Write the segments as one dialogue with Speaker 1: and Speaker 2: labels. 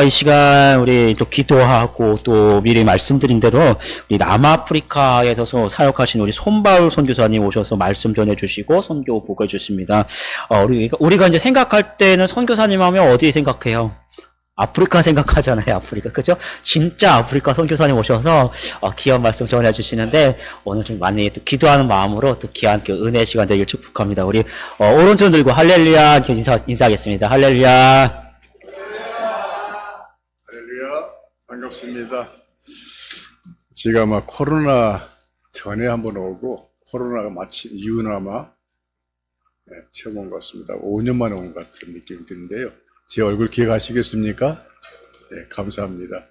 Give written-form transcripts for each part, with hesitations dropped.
Speaker 1: 이 시간 우리 또 기도하고 또 미리 말씀드린 대로 우리 남아프리카에서 사역하신 우리 손바울 선교사님 오셔서 말씀 전해주시고 선교 복을 주십니다. 우리가 이제 생각할 때는 선교사님 하면 어디 생각해요? 아프리카 생각하잖아요, 아프리카. 그죠? 진짜 아프리카 선교사님 오셔서, 귀한 말씀 전해주시는데, 오늘 좀 많이 또 기도하는 마음으로 또 귀한 그 은혜 시간 되길 축복합니다. 우리, 오른손 들고 할렐루야, 이렇게 인사하겠습니다. 할렐루야.
Speaker 2: 할렐루야. 반갑습니다. 제가 아마 코로나 전에 한번 오고, 코로나가 마친 이후는 아마 처음 온 것 같습니다. 5년 만에 온 것 같은 느낌이 드는데요. 제 얼굴 기억하시겠습니까? 네, 감사합니다.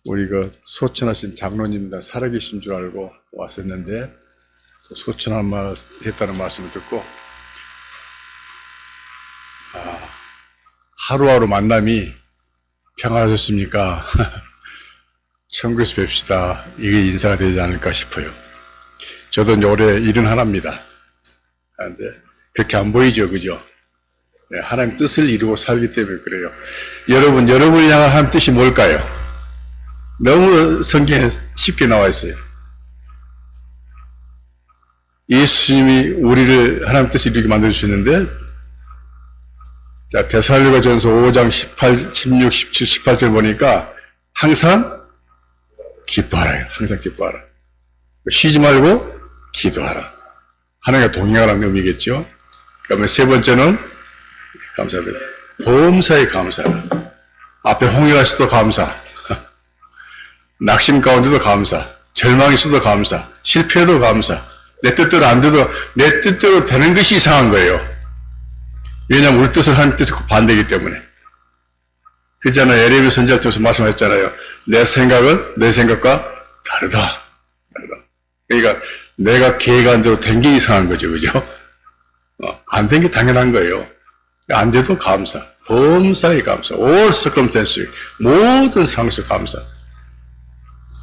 Speaker 2: 우리 소천하신 장로님들 살아계신 줄 알고 왔었는데, 또 소천한마 했다는 말씀을 듣고, 하루하루 만남이 평안하셨습니까? 천국에서 뵙시다. 이게 인사가 되지 않을까 싶어요. 저도 올해 71입니다. 그런데 그렇게 안 보이죠, 그죠? 네, 하나님 뜻을 이루고 살기 때문에 그래요. 여러분을 향한 하나님 뜻이 뭘까요? 너무 성경에 쉽게 나와 있어요. 예수님이 우리를 하나님 뜻을 이루게 만들어주셨는데, 자, 데살로니가전서 5장 18, 16, 17, 18절 보니까 항상 기뻐하라. 항상 기뻐하라. 쉬지 말고 기도하라. 하나님과 동행하라는 의미겠죠. 그러면 세 번째는 감사합니다. 범사에 감사하라. 앞에 홍해가 있어도 감사. 낙심 가운데도 감사. 절망이 있어도 감사. 실패해도 감사. 내 뜻대로 안 돼도 내 뜻대로 되는 것이 이상한 거예요. 왜냐하면 우리 뜻은 하나님 뜻과 반대이기 때문에. 그렇잖아요. 예레미야 선지자 쪽에서 말씀하셨잖아요. 내 생각은 내 생각과 다르다. 그러니까 내가 계획한 대로 된 게 이상한 거죠. 그죠? 안 된 게 당연한 거예요. 안 돼도 감사. 범사에 감사. all circumstances. 모든 상황에서 감사.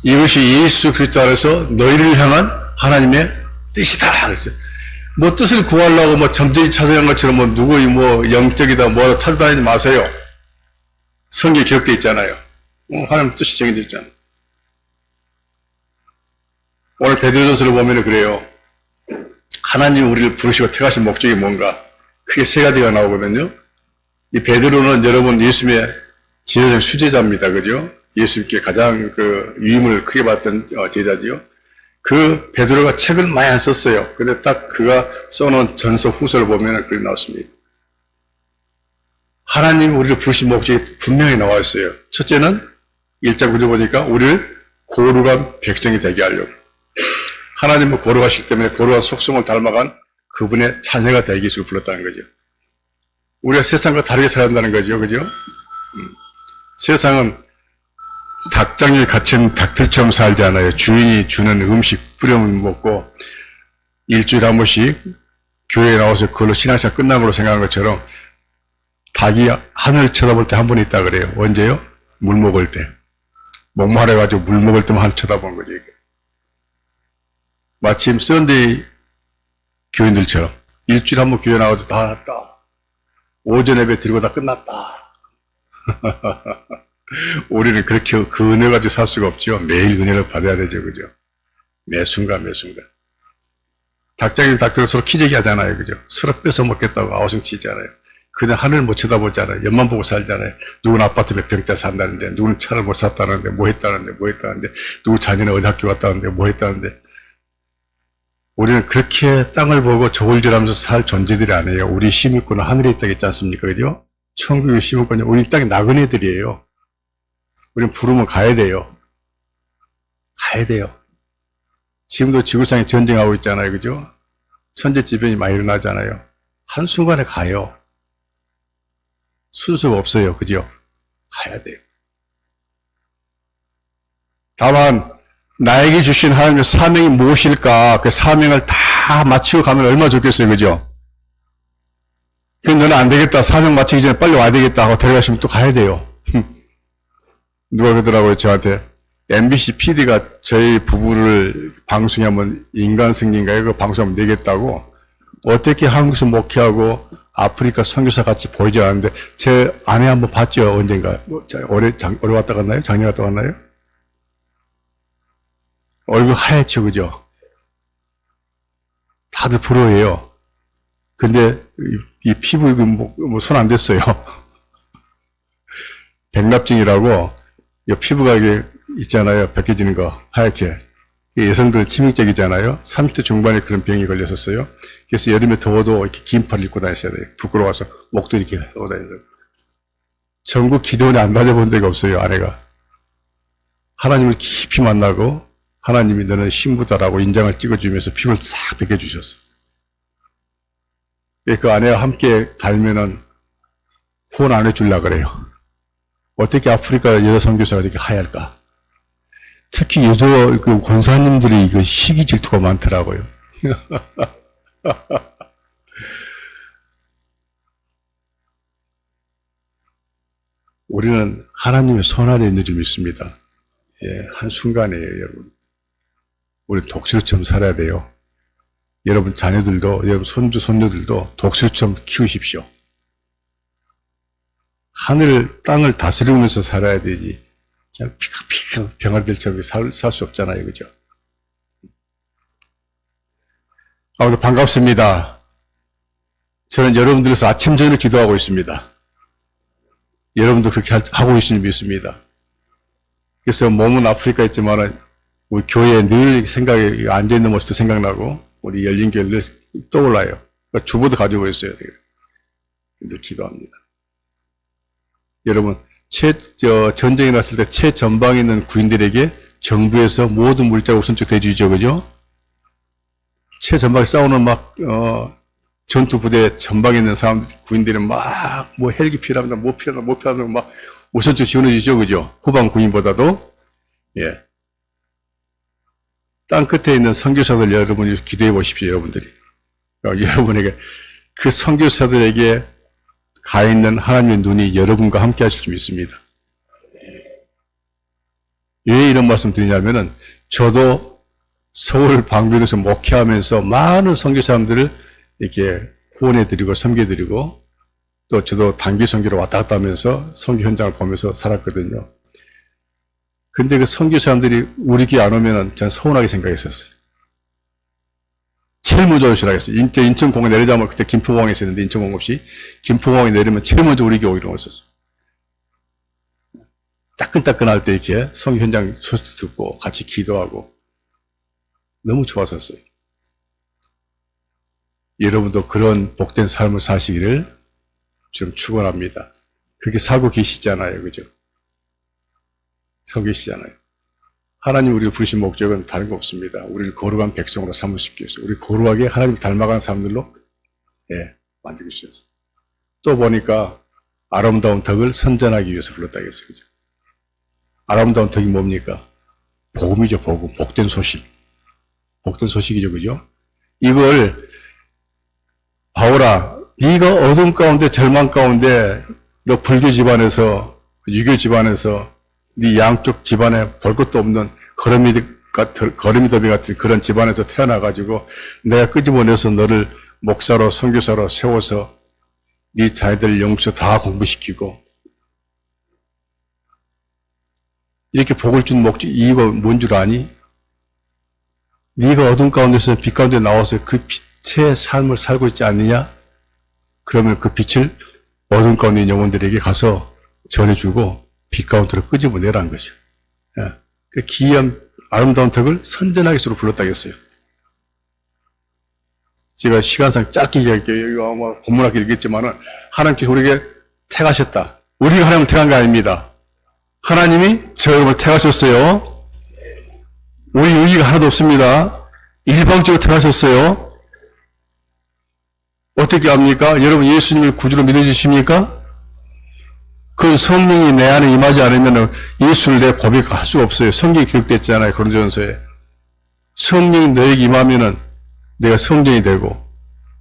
Speaker 2: 이것이 예수 그리스도 안에서 너희를 향한 하나님의 뜻이다. 그랬어요. 뭐 뜻을 구하려고 뭐 점쟁이 찾아낸 것처럼 뭐 누구 영적이다 뭐라 찾아다니지 마세요. 성경에 기록되어 있잖아요. 하나님 뜻이 정해져 있잖아요. 오늘 베드로전서를 보면 그래요. 하나님이 우리를 부르시고 택하신 목적이 뭔가? 크게 세 가지가 나오거든요. 이 베드로는 여러분 예수님의 지혜적 수제자입니다. 그죠? 예수님께 가장 위임을 크게 받던 제자지요. 그 베드로가 책을 많이 안 썼어요. 근데 딱 그가 써놓은 전서 후서를 보면 그렇게 나왔습니다. 하나님이 우리를 부르신 목적이 분명히 나와 있어요. 첫째는 1장 9절 보니까 우리를 거룩한 백성이 되게 하려고. 하나님은 거룩하시기 때문에 거룩한 속성을 닮아간 그분의 자녀가 되기 위해서 불렀다는 거죠. 우리가 세상과 다르게 살아야 한다는 거죠. 그죠? 세상은 닭장에 갇힌 닭들처럼 살지 않아요. 주인이 주는 음식 뿌려면 먹고 일주일에 한 번씩 교회에 나와서 그걸로 신앙생활 끝난 걸로 생각하는 것처럼 닭이 하늘을 쳐다볼 때 한 번 있다 그래요. 언제요? 물 먹을 때. 목마르가지고 물 먹을 때만 하늘 쳐다보는 거죠. 이게. 마침 썬데이 교인들처럼 일주일에 한 번 교회 나와도 다 왔다. 오전 예배 드리고 다 끝났다. 우리는 그렇게 그 은혜 가지고 살 수가 없죠. 매일 은혜를 받아야 되죠. 그죠? 매 순간. 닭장에 닭들은 서로 키재기 하잖아요. 그죠? 서로 뺏어 먹겠다고 아우성 치잖아요. 그냥 하늘 못 쳐다보잖아요. 옆만 보고 살잖아요. 누구는 아파트 몇 평짜리 산다는데, 누구는 차를 못 샀다는데, 뭐 했다는데, 누구 자녀는 어디 학교 갔다는데, 뭐 했다는데. 우리는 그렇게 땅을 보고 저울질하면서 살 존재들이 아니에요. 우리 시민권은 하늘에 있다고 했지 않습니까? 그죠? 천국의 시민권은 우리 땅에 나그네들이에요. 우리는 부르면 가야 돼요. 지금도 지구상에 전쟁하고 있잖아요. 그죠? 천재지변이 많이 일어나잖아요. 한순간에 가요. 순서가 없어요. 그죠? 가야 돼요. 다만 나에게 주신 하나님의 사명이 무엇일까? 그 사명을 다 마치고 가면 얼마나 좋겠어요. 그죠? 너는 안 되겠다. 사명 마치기 전에 빨리 와야 되겠다 하고 데려가시면 또 가야 돼요. 누가 그러더라고요. 저한테. MBC PD가 저희 부부를 방송에 한번 인간승리인가요? 그 방송 한번 내겠다고. 어떻게 한국에서 목회하고 아프리카 선교사 같이 보이지 않는데 제 아내 한번 봤죠 언젠가 올해 왔다 갔나요? 작년 갔다 왔나요? 얼굴 하얗죠 그죠? 다들 부러워해요. 근데 이 피부 손 안 댔어요. 백납증이라고 이 피부가 이게 있잖아요. 벗겨지는 거 하얗게. 여성들 치명적이잖아요. 30대 중반에 그런 병이 걸렸었어요. 그래서 여름에 더워도 이렇게 긴 팔을 입고 다니셔야 돼요. 부끄러워서 목도 이렇게 하고 다니는. 전국 기도원에 안 다녀본 데가 없어요, 아내가. 하나님을 깊이 만나고 하나님이 너는 신부다라고 인장을 찍어주면서 피부를 싹 벗겨주셨어. 그 아내와 함께 달면은 후원 안 해주려고 그래요. 어떻게 아프리카 여자 선교사가 이렇게 하얄까? 특히 여자 그 권사님들이 이거 시기 질투가 많더라고요. 우리는 하나님의 손 아래 있는 줄 믿습니다. 예, 한순간이에요, 여러분. 우리 독수리처럼 살아야 돼요. 여러분 자녀들도, 여러분 손주, 손녀들도 독수리처럼 키우십시오. 하늘, 땅을 다스리면서 살아야 되지. 그냥 피카피카 병아리들처럼 살 수 없잖아요. 그죠? 아무튼 반갑습니다. 저는 여러분들에서 아침, 저녁 기도하고 있습니다. 여러분도 그렇게 하고 계시는 믿습니다. 그래서 몸은 아프리카 있지만 우리 교회에 늘 생각이 앉아있는 모습도 생각나고 우리 열린 교회 늘 떠올라요. 그러니까 주보도 가지고 있어요. 늘 기도합니다. 여러분, 전쟁이 났을 때 최전방에 있는 구인들에게 정부에서 모든 물자를 우선적 대주죠, 그죠? 최전방에 싸우는 전투부대 전방에 있는 사람들, 구인들은 뭐 헬기 필요합니다, 뭐 필요합니다, 막 우선적 지원해주죠, 그죠? 후방 구인보다도, 예. 땅 끝에 있는 선교사들 여러분이 기도해 보십시오, 여러분들이. 여러분에게, 그 선교사들에게 가 있는 하나님의 눈이 여러분과 함께 하실 줄 믿습니다. 왜 이런 말씀 드리냐면은, 저도 서울 방배동에서 목회하면서 많은 선교사님들을 이렇게 후원해드리고 섬겨드리고, 또 저도 단기 선교로 왔다 갔다 하면서 선교 현장을 보면서 살았거든요. 근데 그 선교사님들이 우리 교회 안 오면은 저는 서운하게 생각했었어요. 제일 먼저 오시라고 했어요. 인천공항에 내리자마자 그때 김포공항에 있었는데 인천공항 없이 김포공항에 내리면 제일 먼저 우리 교회 오기로 했었어요. 따끈따끈할 때 이렇게 선교 현장 소식 듣고 같이 기도하고 너무 좋았었어요. 여러분도 그런 복된 삶을 사시기를 좀 축원합니다. 그렇게 살고 계시잖아요. 그죠? 살고 계시잖아요. 하나님 우리를 부르신 목적은 다른 거 없습니다. 우리를 거룩한 백성으로 삼으시기 위해서, 우리 거룩하게 하나님을 닮아가는 사람들로 만들기 위해서. 또 보니까 아름다운 덕을 선전하기 위해서 불렀다 했어요. 그죠? 아름다운 덕이 뭡니까? 복음이죠, 복음. 복된 소식. 복된 소식이죠, 그죠? 이걸 바울아, 네가 어둠 가운데 절망 가운데 너 불교 집안에서 유교 집안에서 네 양쪽 집안에 볼 것도 없는 거름이더비 같은 그런 집안에서 태어나가지고 내가 끄집어내서 너를 목사로 선교사로 세워서 네 자녀들 영수 다 공부시키고 이렇게 복을 준 목적 이유가 뭔 줄 아니? 네가 어둠 가운데서 빛 가운데 나와서 그 빛의 삶을 살고 있지 않느냐? 그러면 그 빛을 어둠 가운데 있는 영혼들에게 가서 전해주고 빛 가운데로 끄집어내라는 거죠. 예. 그 기이한 아름다운 덕을 선전하기 위해서 불렀다겠어요. 제가 시간상 짧게 얘기할게요. 여기 아마 본문학교 읽겠지만은 하나님께서 우리에게 택하셨다. 우리가 하나님을 택한 게 아닙니다. 하나님이 저 여러분을 택하셨어요. 우리 의지가 하나도 없습니다. 일방적으로 택하셨어요. 어떻게 합니까? 여러분 예수님을 구주로 믿어주십니까? 그 성령이 내 안에 임하지 않으면 예수를 내가 고백할 수가 없어요. 성경에 기록됐잖아요. 고린도전서에. 성령이 너에게 임하면은 내가 성령이 되고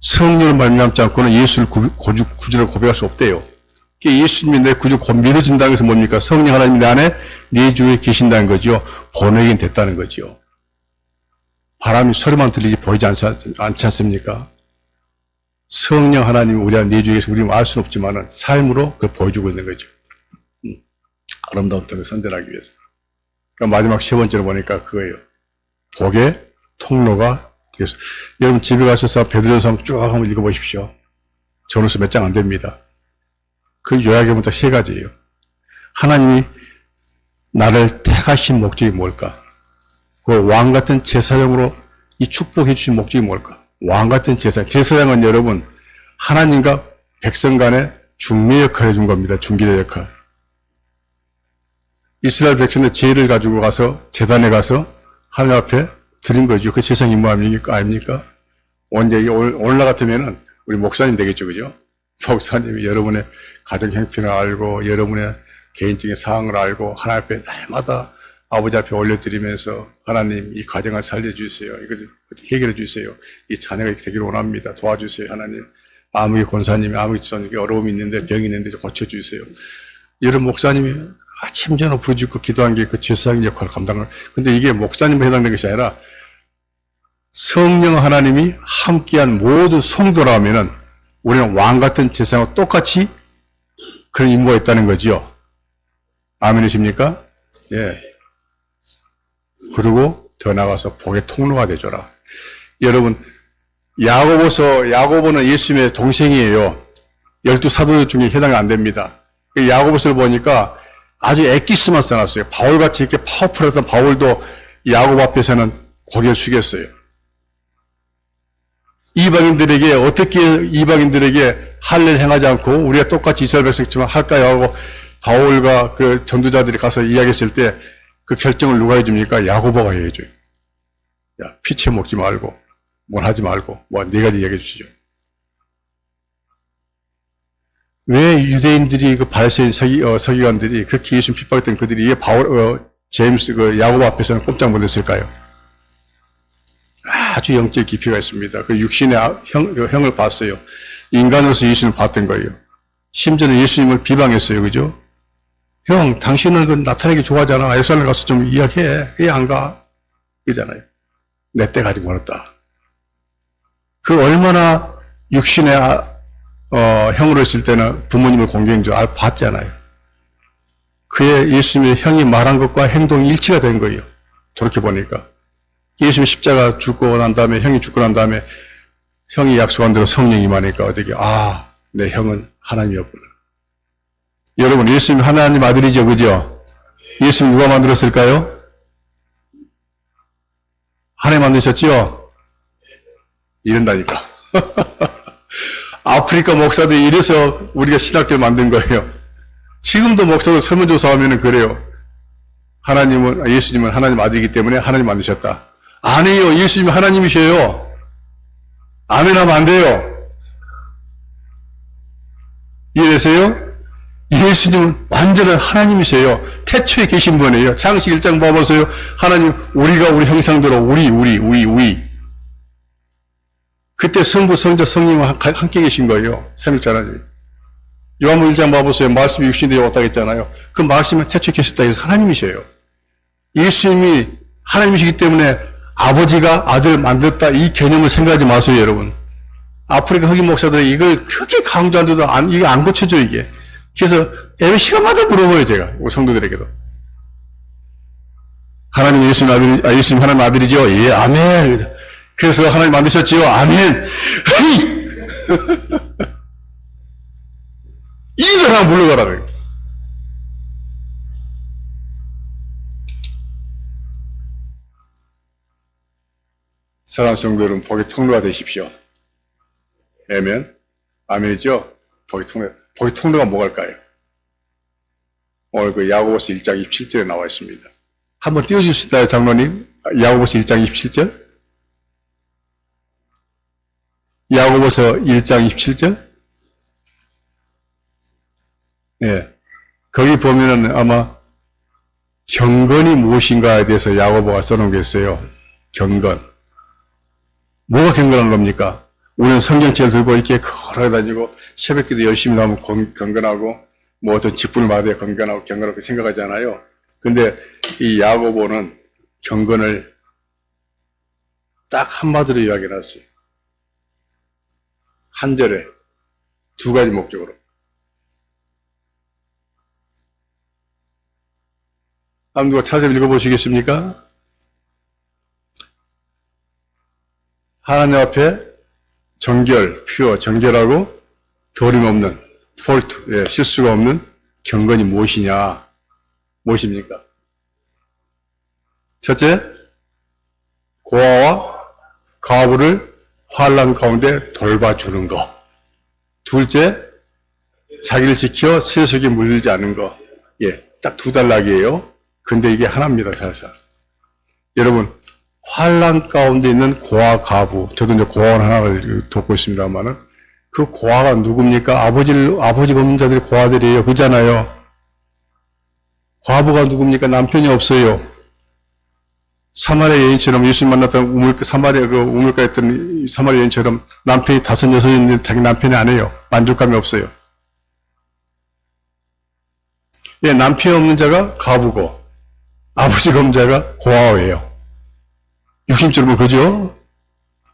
Speaker 2: 성령을 말미암지 않고는 예수를 구주로 고백할 수 없대요. 예수님이 내 구주 믿어진다는 것은 뭡니까? 성령 하나님이 내 안에 내 주에 계신다는 거죠. 번역이 됐다는 거죠. 바람이 소리만 들리지 보이지 않지 않습니까? 성령 하나님이 우리가 내주에서 우리는 알 수는 없지만은 삶으로 그걸 보여주고 있는 거죠. 아름다운 땅을 선전하기 위해서. 그러니까 마지막 세 번째로 보니까 그거예요. 복의 통로가 되겠어. 여러분 집에 가셔서 베드로전서 쭉 한번 읽어보십시오. 전후서 몇 장 안 됩니다. 그 요약해보면 딱 세 가지예요. 하나님이 나를 택하신 목적이 뭘까? 그 왕 같은 제사장으로 이 축복해 주신 목적이 뭘까? 왕 같은 제사장은 여러분 하나님과 백성 간의 중매 역할을 해준 겁니다. 중개자 역할. 이스라엘 백성의 죄를 가지고 가서 제단에 가서 하나님 앞에 드린 거죠. 그 제사장 임무 아닙니까? 오늘날 같으면은 우리 목사님 되겠죠, 그죠? 목사님이 여러분의 가정 형편을 알고 여러분의 개인적인 사항을 알고 하나님 앞에 날마다 아버지 앞에 올려드리면서 하나님 이 가정을 살려주세요. 이거 해결해 주세요. 이 자녀가 이렇게 되기를 원합니다. 도와주세요. 하나님. 아무개 권사님이 아무개 어려움이 있는데 병이 있는데 고쳐주세요. 여러분 목사님이 아침 저녁 부르짖고 기도한 게 그 제사장 역할을 감당을. 근데 이게 목사님에 해당되는 것이 아니라 성령 하나님이 함께한 모든 성도라면은 우리는 왕 같은 제사장과 똑같이 그런 임무가 있다는 거죠. 아멘이십니까? 예. 그리고 더 나가서 복의 통로가 되줘라. 여러분, 야고보는 예수님의 동생이에요. 12사도 중에 해당이 안 됩니다. 야고보서를 보니까 아주 엑기스만 써놨어요. 바울같이 이렇게 파워풀했던 바울도 야고보 앞에서는 고개를 숙였어요. 이방인들에게 어떻게 이방인들에게 할례를 행하지 않고 우리가 똑같이 이스라엘 백성처럼 할까요? 하고 바울과 그 전도자들이 가서 이야기했을 때 그 결정을 누가 해줍니까? 야고보가 해줘요. 야, 피채 먹지 말고 뭘 하지 말고 뭐 네 가지 이야기해 주시죠. 왜 유대인들이 그 바리새인 서기관들이 그렇게 예수님 핍박했던 그들이 왜 제임스 야고보 앞에서는 꼼짝 못했을까요? 아주 영적 깊이가 있습니다. 그 육신의 형을 봤어요. 인간으로서 예수님을 봤던 거예요. 심지어는 예수님을 비방했어요. 그죠? 형, 당신은 그 나타내기 좋아하잖아. 예루살렘 가서 좀 이야기해. 왜 안 가? 그러잖아요. 내 때가 아직 멀었다. 그 얼마나 육신의 형으로 있을 때는 부모님을 공경한 줄 봤잖아요. 그의 예수님의 형이 말한 것과 행동이 일치가 된 거예요. 저렇게 보니까. 예수님 십자가 죽고 난 다음에 형이 죽고 난 다음에 형이 약속한 대로 성령이 임하니까 어떻게 내 형은 하나님이었구나. 여러분 예수님 하나님 아들이죠, 그죠? 예수님 누가 만들었을까요? 하나님 만드셨죠? 이런다니까. 아프리카 목사들이 이래서 우리가 신학교를 만든 거예요. 지금도 목사들 설문조사하면 그래요. 예수님은 하나님 아들이기 때문에 하나님 만드셨다. 아니에요. 예수님이 하나님이셔요. 아멘하면 안 돼요. 이해되세요? 예수님은 완전한 하나님이세요. 태초에 계신 분이에요. 창세기 1장 봐보세요. 하나님, 우리가 우리 형상대로 우리. 그때 성부, 성자, 성령과 함께 계신 거예요. 삼위일체 하나님. 요한복음 1장 봐보세요. 말씀이 육신되어 왔다고 했잖아요. 그 말씀은 태초에 계셨다 해서 하나님이세요. 예수님이 하나님이시기 때문에 아버지가 아들을 만들었다 이 개념을 생각하지 마세요, 여러분. 아프리카 흑인 목사들이 이걸 그렇게 강조하는데도 이게 안 고쳐져, 이게. 그래서 예배 시간마다 물어봐요, 제가. 우리 성도들에게도. 하나님 예수님 하나님 아들이죠? 예, 아멘. 그래서 하나님 만드셨지요? 아멘. 이들 하나 물러가라고요. 사랑하는 성도 여러분, 복의 통로가 되십시오. 아멘. 아멘이죠? 복의 통로가 뭐갈까요? 오늘 그 야고보서 1장 27절에 나와 있습니다. 한번 띄워줄 수 있나요, 장로님? 야고보서 1장 27절? 야고보서 1장 27절? 예. 거기 보면은 아마 경건이 무엇인가에 대해서 야고보가 써놓은 게 있어요. 경건. 뭐가 경건한 겁니까? 우리는 성경책을 들고 이렇게 걸어다니고 새벽기도 열심히 하면 경건하고 뭐 어떤 직분을 받아야 경건하고 생각하잖아요. 근데 이 야고보는 경건을 딱 한마디로 이야기해놨어요. 한 절에 두 가지 목적으로. 한번 누가 찾아 읽어보시겠습니까? 하나님 앞에 정결, 퓨어, 정결하고 더림 없는, 폴트, 실수가 없는 경건이 무엇이냐? 무엇입니까? 첫째, 고아와 과부를 환난 가운데 돌봐주는 것. 둘째, 자기를 지켜 세속에 물들지 않는 것. 딱 두 단락이에요. 근데 이게 하나입니다, 사실상. 여러분, 환난 가운데 있는 고아, 과부. 저도 이제 고아원 하나를 돕고 있습니다만은 그 고아가 누굽니까? 아버지가 없는 자들이 고아들이에요. 그잖아요. 과부가 누굽니까? 남편이 없어요. 사마리아 여인처럼 예수님 만났던 사마리아 그 우물가에 있던 사마리아 여인처럼 남편이 5, 6이 있는데 자기 남편이 안 해요. 만족감이 없어요. 남편이 없는 자가 과부고 아버지가 없는 자가 고아예요. 육신적으로 그죠?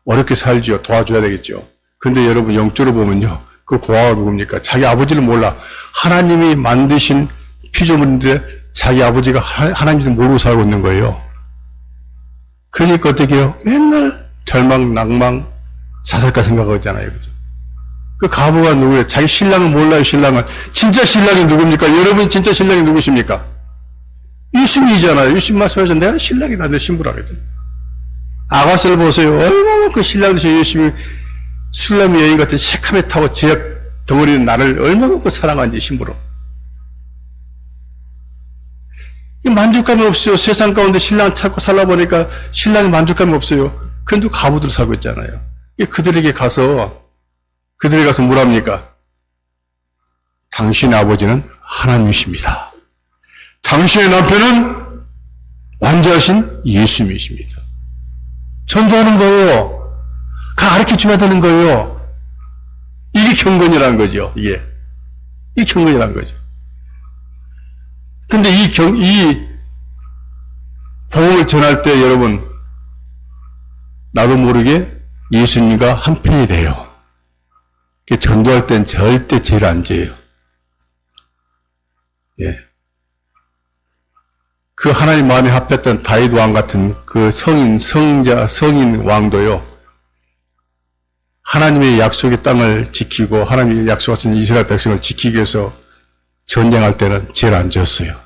Speaker 2: 어렵게 살지요. 도와줘야 되겠죠. 근데 여러분 영적으로 보면요. 그 고아가 누굽니까? 자기 아버지를 몰라. 하나님이 만드신 피조물인데 자기 아버지가 하나님인지 모르고 살고 있는 거예요. 그러니까 어떻게 해요? 맨날 절망, 낭망, 자살까 생각하잖아요. 그죠? 그 과부가 누구예요? 자기 신랑은 몰라요, 신랑은. 진짜 신랑이 누굽니까? 여러분 진짜 신랑이 누구십니까? 예수님이잖아요. 예수님 말씀하셔서 내가 신랑이다, 내 신부라 그랬잖아요. 아가스를 보세요. 얼마나 그 신랑 되셔 예수님이 술람 여인 같은 새카매 타고 제약 덩어리는 나를 얼마나 그 사랑한지 신부로. 만족감이 없어요. 세상 가운데 신랑 찾고 살아보니까 신랑이 만족감이 없어요. 그런데 과부들 살고 있잖아요. 그들에게 가서 뭐랍니까? 당신의 아버지는 하나님이십니다. 당신의 남편은 완전하신 예수님이십니다. 전도하는 거예요. 가르쳐 줘야 되는 거예요. 이게 경건이라는 거죠. 이게 경건이라는 거죠. 근데 이 복음을 전할 때 여러분, 나도 모르게 예수님과 한편이 돼요. 전도할 땐 절대 제일 안 져요. 그 하나님 마음에 합했던 다윗 왕 같은 그 성인 왕도요. 하나님의 약속의 땅을 지키고 하나님의 약속하신 이스라엘 백성을 지키기 위해서 전쟁할 때는 제일 안 졌어요.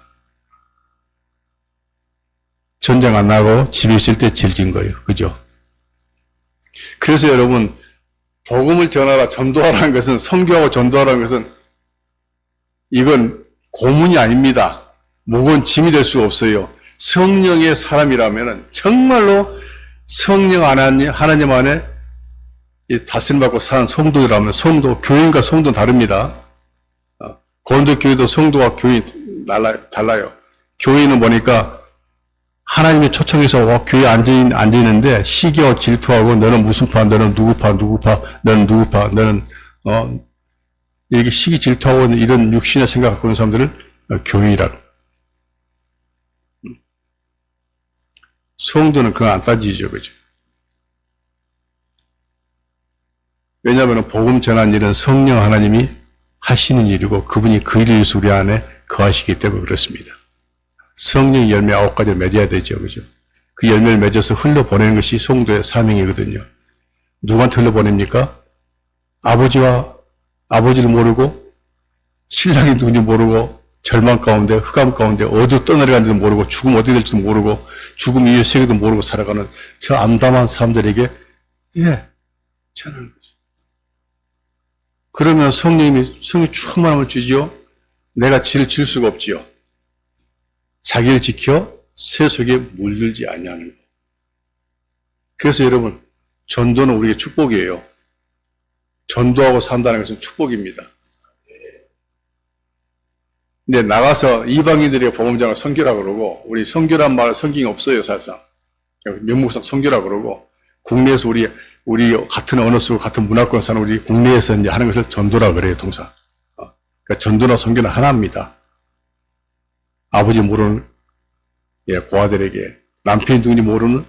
Speaker 2: 전쟁 안 나고 집에 있을 때 제일 진 거예요. 그죠? 그래서 여러분, 복음을 전하라, 전도하라는 것은, 선교하고 전도하라는 것은, 이건 고문이 아닙니다. 무거운 짐이 될 수가 없어요. 성령의 사람이라면 정말로 성령 하나님 안에 다스림 받고 사는 성도들이라면 교인과 성도는 다릅니다. 고린도 교회도 성도와 교인 달라요. 교인은 보니까 하나님의 초청해서 교회에 앉아있는데 시기하고 질투하고 너는 무슨 파, 너는 누구 파, 너는 누구 파, 너는 이렇게 시기 질투하고 이런 육신의 생각 갖고 있는 사람들을 교인이라고. 성도는 그거 안 따지죠. 그죠? 왜냐하면 복음 전한 일은 성령 하나님이 하시는 일이고 그분이 그 일을 위해서 우리 안에 거하시기 때문에 그렇습니다. 성령 열매 9가지를 맺어야 되죠. 그죠? 그 열매를 맺어서 흘려보내는 것이 성도의 사명이거든요. 누구한테 흘려보냅니까? 아버지를 모르고 신랑이 누군지 모르고 절망 가운데 흑암 가운데 어디로 떠내려가는지도 모르고 죽음 어디 될지도 모르고 죽음 이후의 세계도 모르고 살아가는 저 암담한 사람들에게 전하는 거죠. 그러면 성령이 충만함을 주지요. 내가 지를 질 수가 없지요. 자기를 지켜 세속에 물들지 아니하는 것. 그래서 여러분, 전도는 우리에게 축복이에요. 전도하고 산다는 것은 축복입니다. 근데 나가서 이방인들에게 복음장을 선교라고 그러고, 우리 선교란 말 성경이 없어요, 사실상. 명목상 선교라고 그러고, 국내에서 우리 같은 언어 쓰고 같은 문화권 사는 우리 국내에서 이제 하는 것을 전도라 그래요, 동사. 그러니까 전도나 선교는 하나입니다. 아버지 모르는 고아들에게, 남편이 누군지 모르는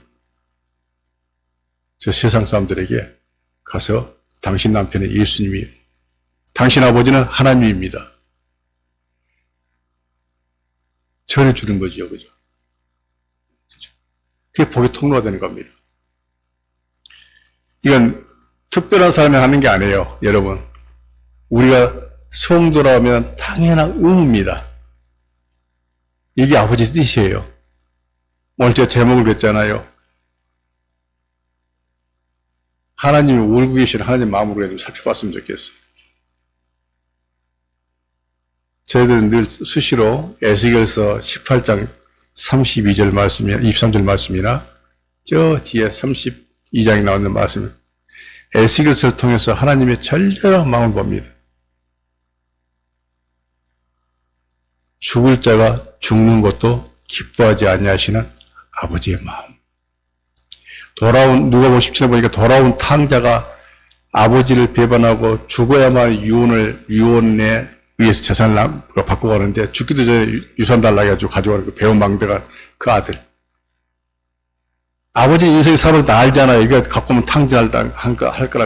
Speaker 2: 저 세상 사람들에게 가서 당신 남편은 예수님이에요. 당신 아버지는 하나님입니다. 전해주는 거죠, 그죠? 그게 복의 통로가 되는 겁니다. 이건 특별한 사람이 하는 게 아니에요, 여러분. 우리가 성도라면 당연한 의무입니다. 이게 아버지 뜻이에요. 오늘 제가 제목을 그랬잖아요. 하나님이 울고 계시는 하나님 마음으로 좀 살펴봤으면 좋겠어요. 저희들은 늘 수시로 에스겔서 18장 32절 말씀이나 23절 말씀이나 저 뒤에 32장에 나오는 말씀, 에스겔서를 통해서 하나님의 절절한 마음을 봅니다. 죽을 자가 죽는 것도 기뻐하지 아니하시는 아버지의 마음. 누가복음 17에 보니까 돌아온 탕자가 아버지를 배반하고 죽어야만 유언에 의해서 재산을 받고 가는데 죽기도 전에 유산 달라 해가지고 가져가는 그 배운 망대가 그 아들. 아버지 인생의 사람을 다 알잖아요. 이거 갖고 오면 탕진할 거라는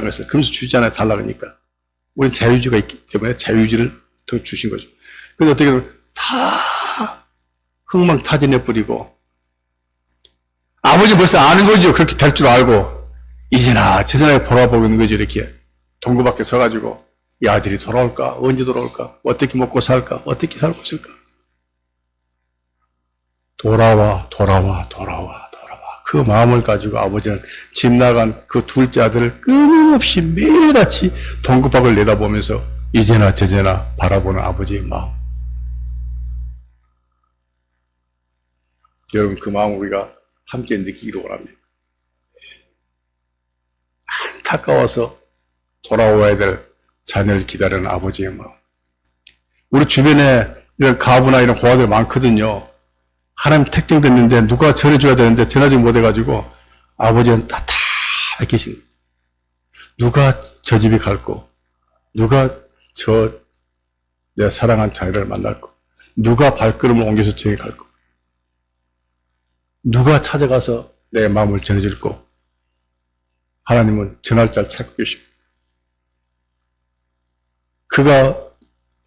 Speaker 2: 것을. 그러면서 주잖아요. 달라 그러니까. 우리는 자유주의가 있기 때문에 자유주의를 통해 주신 거죠. 근데 어떻게 보면 다 흥망타진해버리고 아버지 벌써 아는 거죠. 그렇게 될 줄 알고 이제나 저제나 돌아보고 있는 거죠. 이렇게 동구 밖에 서가지고 이 아들이 돌아올까? 언제 돌아올까? 어떻게 먹고 살까? 어떻게 살고 있을까? 돌아와. 그 마음을 가지고 아버지는 집 나간 그 둘째 아들을 끊임없이 매일같이 동구 밖을 내다보면서 이제나 저제나 바라보는 아버지의 마음. 여러분, 그 마음 우리가 함께 느끼기를 원합니다. 안타까워서 돌아와야 될 자녀를 기다리는 아버지의 마음. 우리 주변에 이런 가부나 이런 고아들 많거든요. 하나님 택정됐는데 누가 전해줘야 되는데 전하지 못해가지고 아버지는 다 계신 거예요. 누가 저 집에 갈고, 누가 내 사랑한 자녀를 만날고, 누가 발걸음을 옮겨서 저기 갈고, 누가 찾아가서 내 마음을 전해줄고, 하나님은 전할 자를 찾고 계십니다. 그가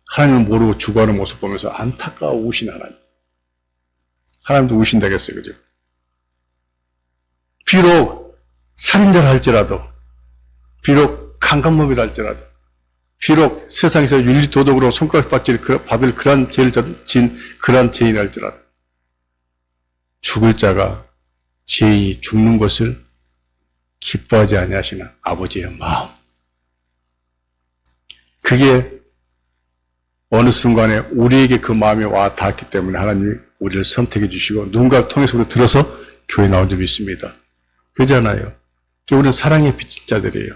Speaker 2: 하나님을 모르고 죽어가는 모습 보면서 안타까워 우신 하나님. 하나님도 우신다겠어요, 그죠? 비록 살인자를 할지라도, 비록 강간범이라 할지라도, 비록 세상에서 윤리도덕으로 손가락 받을 그런 죄를 진 그런 죄인이 할지라도, 죽을 자가 죄인이 죽는 것을 기뻐하지 아니하시는 아버지의 마음. 그게 어느 순간에 우리에게 그 마음이 와 닿았기 때문에 하나님이 우리를 선택해 주시고 누군가를 통해서 우리 들어서 교회 나온 줄 믿습니다. 그러잖아요. 우리는 사랑의 빚진 자들이에요.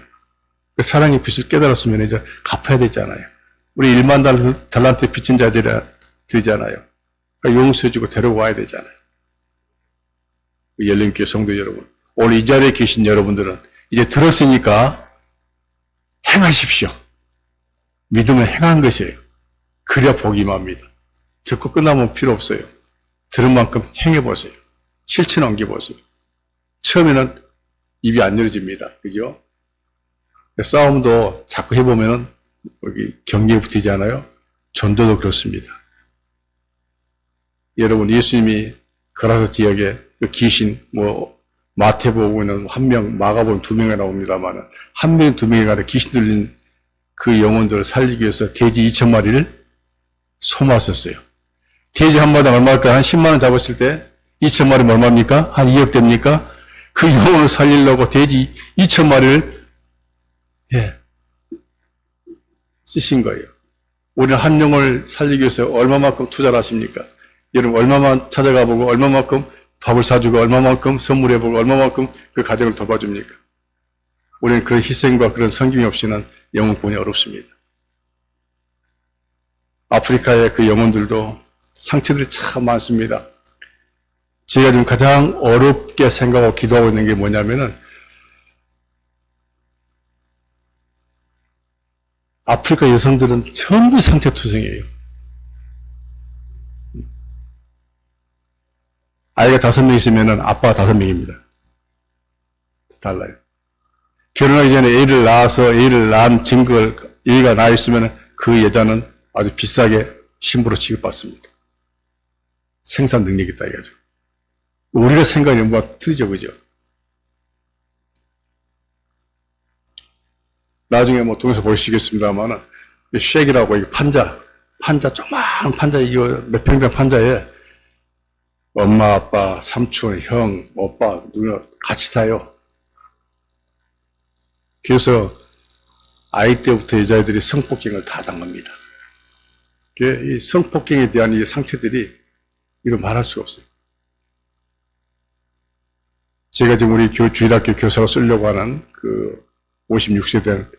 Speaker 2: 그 사랑의 빚을 깨달았으면 이제 갚아야 되잖아요. 우리 1만 달란트 빚진 자들이잖아요. 그러니까 용서해주고 데려와야 되잖아요. 열린교회 성도 여러분, 오늘 이 자리에 계신 여러분들은 이제 들었으니까 행하십시오. 믿음은 행한 것이에요. 그래야 복이 임합니다. 듣고 끝나면 필요 없어요. 들은 만큼 행해보세요. 실천 옮겨보세요. 처음에는 입이 안 열어집니다. 그죠? 싸움도 자꾸 해보면은 여기 경계에 붙이지 않아요? 전도도 그렇습니다. 여러분, 예수님이 거라사 지역에 그 귀신, 마태복음에는 1명, 마가복음 2명이 나옵니다만, 1명, 2명이 가는 귀신 들린 그 영혼들을 살리기 위해서 돼지 2,000마리를 소모하셨어요. 돼지 한 마당 얼마일까? 한 10만 원 잡았을 때 2,000마리면 얼마입니까? 한 2억 됩니까? 그 영혼을 살리려고 돼지 2,000마리를 쓰신 거예요. 우리는 한 영혼을 살리기 위해서 얼마만큼 투자를 하십니까? 여러분 얼마만 찾아가 보고 얼마만큼 밥을 사주고 얼마만큼 선물해보고 얼마만큼 그 가정을 돌봐줍니까? 우리는 그런 희생과 그런 성김이 없이는 영혼권이 어렵습니다. 아프리카의 그 영혼들도 상처들이 참 많습니다. 제가 지금 가장 어렵게 생각하고 기도하고 있는 게 뭐냐면은 아프리카 여성들은 전부 상처투성이에요. 아이가 5명 있으면은 아빠가 5명입니다. 달라요. 결혼하기 전에 애를 낳아서 애를 낳은 증거가 애가 나 있으면 그 여자는 아주 비싸게 신부로 취급받습니다. 생산 능력이 있다 이거죠. 우리가 생각하는 뭐가 틀리죠, 그죠? 나중에 뭐 동영상 보시겠습니다만은 쉑이라고 이 판자 조그마한 판자 이거 몇 평당 판자에 엄마, 아빠, 삼촌, 형, 오빠, 누나 같이 사요. 그래서 아이 때부터 여자애들이 성폭행을 다 당합니다. 이 성폭행에 대한 이 상처들이 이걸 말할 수가 없어요. 제가 지금 우리 주일학교 교사로 쓰려고 하는 그 56세 된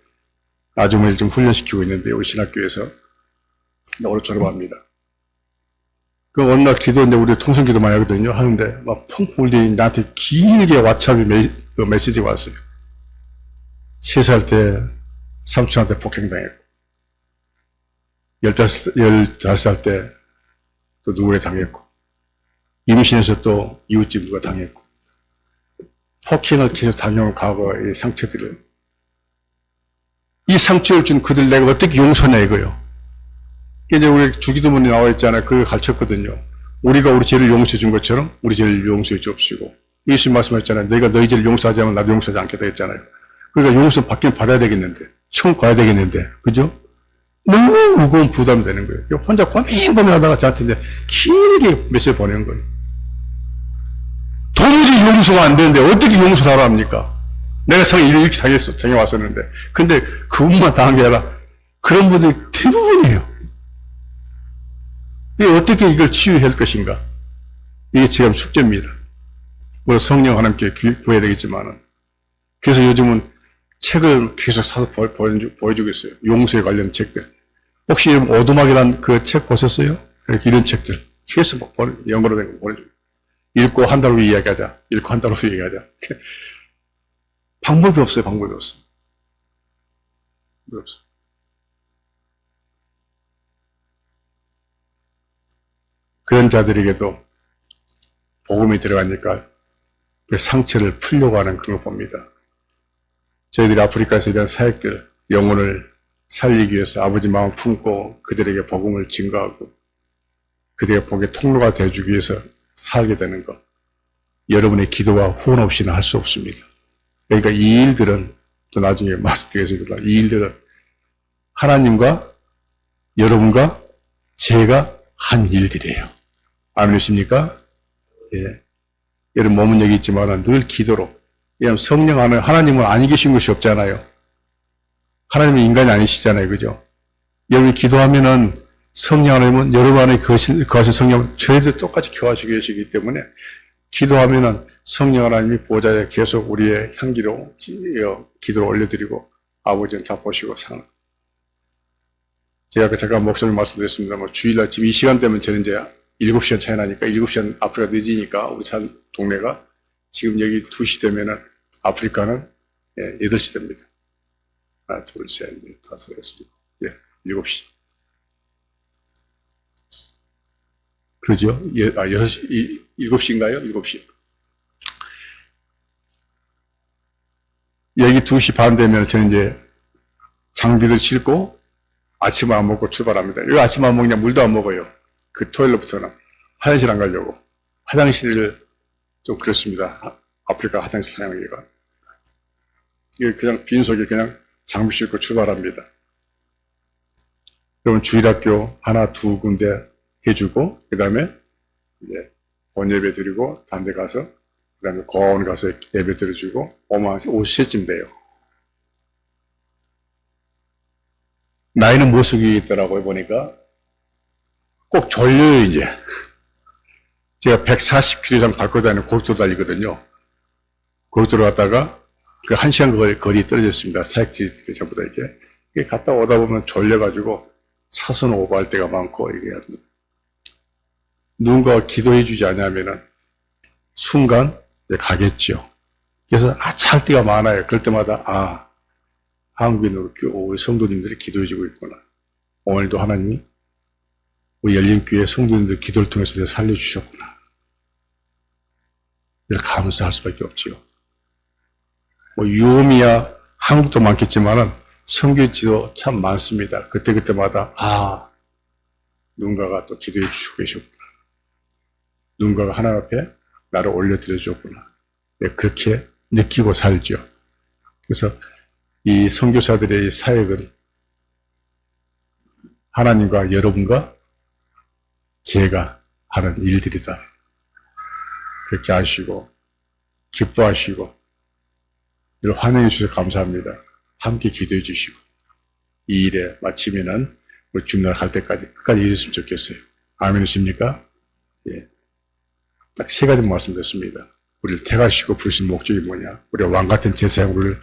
Speaker 2: 아주머니를 좀 훈련시키고 있는데 우리 신학교에서 오늘 졸업합니다. 그 어느 날 기도, 이제 우리 통성기도 많이 하거든요. 하는데 막 펑펑 울리니 나한테 길게 왓츠업이 메시지가 왔어요. 3살 때 삼촌한테 폭행당했고 15살 때 또 누구에 당했고 임신해서 또 이웃집 누가 당했고 폭행을 계속 당해온 과거의 상처들을 이 상처를 준 그들 내가 어떻게 용서냐 이거요. 이제 우리 주기도문에 나와 있잖아요. 그걸 가르쳤거든요. 우리가 우리 죄를 용서해 준 것처럼 우리 죄를 용서해 주옵시고 예수님 말씀하셨잖아요. 너희가 너희 죄를 용서하지 않으면 나도 용서하지 않겠다 했잖아요. 그러니까 용서 받긴 받아야 되겠는데 천국 가야 되겠는데 그죠? 너무 무거운 부담이 되는 거예요. 혼자 고민하다가 저한테 이제 길게 메시지 보내는 거예요. 도무지 용서가 안 되는데 어떻게 용서를 하라 합니까? 내가 이렇게 당해왔었는데. 근데 그분만 당한 게 아니라 그런 분들이 대부분이에요. 어떻게 이걸 치유할 것인가? 이게 지금 숙제입니다. 물론 성령 하나님께 구해야 되겠지만은. 그래서 요즘은 책을 계속 사서 보여주고 있어요. 용서에 관련 책들. 혹시 오두막이라는 그 책 보셨어요? 이런 책들. 계속 영어로 된 거 보내줘요. 읽고 한 달 후에 이야기하자. 읽고 한 달 후에 이야기하자. 방법이 없어요. 방법이 없어. 없어. 그런 자들에게도 복음이 들어가니까 그 상처를 풀려고 하는 그런 거 봅니다. 저희들이 아프리카에서 이런 사역들, 영혼을 살리기 위해서 아버지 마음 품고 그들에게 복음을 증거하고 그들의 복의 통로가 되어주기 위해서 살게 되는 것. 여러분의 기도와 후원 없이는 할 수 없습니다. 그러니까 이 일들은 또 나중에 말씀드리겠습니다. 이 일들은 하나님과 여러분과 제가 한 일들이에요. 아멘이십니까? 예. 여러분 몸은 여기 있지만 늘 기도로. 왜냐하면 성령 안에 하나님은 아니 계신 것이 없잖아요. 하나님은 인간이 아니시잖아요. 그죠? 여러분이 기도하면은 성령 하나님은 여러분 안에 거하신 성령 저희들 똑같이 교화하시고 계시기 때문에 기도하면은 성령 하나님이 보좌에 계속 우리의 향기로 기도를 올려드리고 아버지는 다 보시고 사는. 제가 잠깐 목사님 말씀드렸습니다만 주일날 지금 이 시간 되면 저는 이제 7시간 차이 나니까 7시간 아프리카 늦으니까 우리 산 동네가 지금 여기 2시 되면은 아프리카는 8시 됩니다. 하나, 둘, 셋, 넷, 다섯, 여섯, 일곱. 7시. 그러죠? 6시, 7시인가요? 7시. 여기 2시 반 되면 저는 이제 장비를 싣고 아침 안 먹고 출발합니다. 여기 아침 안 먹냐? 물도 안 먹어요. 그 토요일부터는 화장실 안 가려고. 화장실을 좀 그렇습니다. 아프리카 화장실 사용하기가. 이게 그냥 빈속에 그냥 장비 싣고 출발합니다. 그러면 주일학교 하나, 두 군데 해주고, 그 다음에 이제 본 예배 드리고, 다른 데 가서, 그 다음에 고아원 가서 예배 드려주고, 오면 5시쯤 돼요. 나이는 못 숙이겠더라고요, 보니까. 꼭 졸려요, 이제. 제가 140km 이상 밟고 다니는 고속도로 달리거든요. 고속도로 갔다가 그 1시간 거리 떨어졌습니다. 사역지 전부 다 이게 갔다 오다 보면 졸려가지고 차선 오버할 때가 많고 이게 합니다. 누군가가 기도해 주지 않으면은 순간 가겠죠. 그래서 찰 때가 많아요. 그럴 때마다 한국인 우리 성도님들이 기도해 주고 있구나. 오늘도 하나님이 우리 열린교회 성도님들 기도를 통해서 살려주셨구나. 이렇게 감사할 수밖에 없지요. 유오미야 한국도 많겠지만은 선교지도 참 많습니다. 그때그때마다, 누군가가 또 기도해 주시고 계셨구나. 누군가가 하나님 앞에 나를 올려드려 줬구나. 네, 그렇게 느끼고 살죠. 그래서 이 선교사들의 사역은 하나님과 여러분과 제가 하는 일들이다. 그렇게 아시고 기뻐하시고 이를 환영해 주셔서 감사합니다. 함께 기도해 주시고 이 일에 마치면은 우리 주님나라 갈 때까지 끝까지 이루셨으면 좋겠어요. 아멘이십니까? 예. 딱 세 가지 말씀드렸습니다. 우리를 택하시고 부르신 목적이 뭐냐? 우리가 왕 같은 제사장을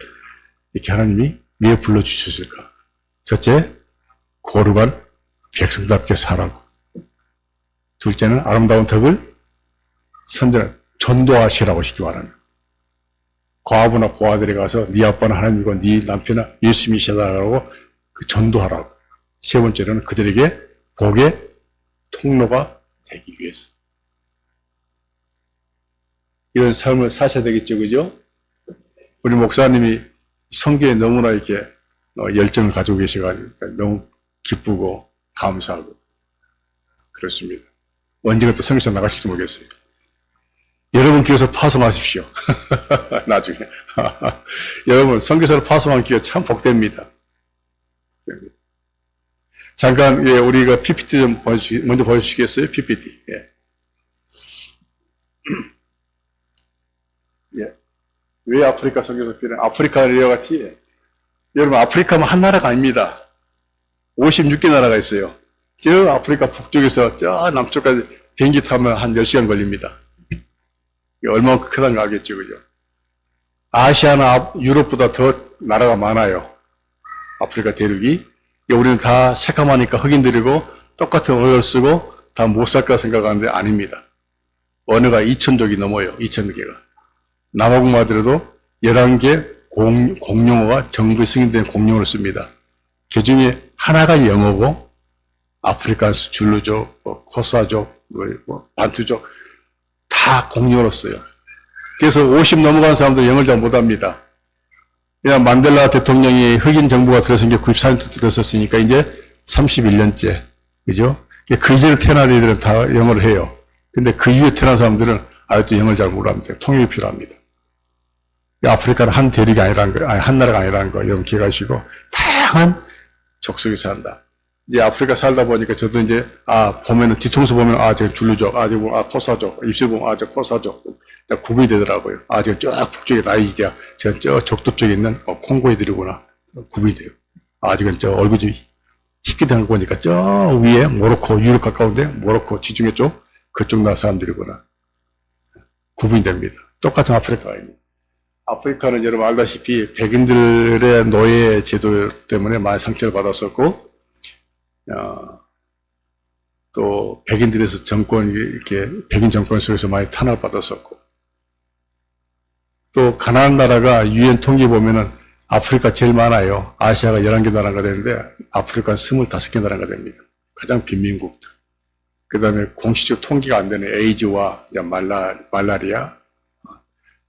Speaker 2: 이렇게 하나님이 왜 불러주셨을까? 첫째, 거룩한 백성답게 살라고. 둘째는 아름다운 덕을 전도하시라고 쉽게 말하는. 과부나 고아들에 가서 네 아빠는 하나님이고 네 남편은 예수님이시다라고 그 전도하라고. 세 번째로는 그들에게 복의 통로가 되기 위해서. 이런 삶을 사셔야 되겠죠, 그죠? 우리 목사님이 선교에 너무나 이렇게 열정을 가지고 계셔가지고 너무 기쁘고 감사하고 그렇습니다. 언젠가 또 선교사 나가실지 모르겠어요. 여러분 교회에서 파송하십시오. 나중에. 여러분 선교사를 파송한 기회 참 복됩니다. 잠깐 우리가 PPT 좀 먼저 보여주시겠어요? PPT. 예. 예. 왜 아프리카 선교사 필요해? 아프리카 이와 같이 여러분 아프리카는 한 나라가 아닙니다. 56개 나라가 있어요. 저 아프리카 북쪽에서 저 남쪽까지 비행기 타면 한 10시간 걸립니다. 얼마나 크다는 거 알겠죠, 그죠? 아시아나 유럽보다 더 나라가 많아요. 아프리카 대륙이. 우리는 다 새까마니까 흑인들이고 똑같은 언어를 쓰고 다 못 살까 생각하는데 아닙니다. 언어가 2,000족이 넘어요. 2,000개가. 남아공만 하더라도 11개 공용어가 정부에 승인된 공용어를 씁니다. 그 중에 하나가 영어고 아프리칸스, 줄루족, 코사족, 반투족 다 공용어로 써요. 그래서 50 넘어간 사람들 영어를 잘 못합니다. 그냥 만델라 대통령이 흑인 정부가 들어선 게 94년 들어섰으니까 이제 31년째. 그죠? 그 이전에 태어난 애들은 다 영어를 해요. 근데 그 이후에 태어난 사람들은 아직도 영어를 잘 못합니다. 통역이 필요합니다. 아프리카는 한 대륙이 아니라는 거, 한 나라가 아니라는 거, 여러분 기억하시고, 다양한 족속이 산다. 이제 아프리카 살다 보니까 저도 이제, 보면은, 뒤통수 보면, 저 줄루족, 저 코사족, 입술 보면, 저 코사족. 구분이 되더라고요. 저 북쪽에 나이지리아, 저 적도 쪽에 있는 콩고 애들이구나. 구분이 돼요. 저건 저 얼굴이 좀 흰게 된 거 보니까 저 위에 모로코, 유럽 가까운데, 모로코 지중해 쪽, 그쪽 나라 사람들이구나. 구분이 됩니다. 똑같은 아프리카입니다. 아프리카는 여러분 알다시피 백인들의 노예 제도 때문에 많이 상처를 받았었고, 또 백인들에서 정권이 이렇게 백인 정권 속에서 많이 탄압을 받았었고, 또 가나안 나라가 유엔 통계 보면은 아프리카 제일 많아요. 아시아가 11개 나라가 되는데 아프리카는 25개 나라가 됩니다. 가장 빈민국들. 그 다음에 공식적 통계가 안 되는 에이즈와 말라리아.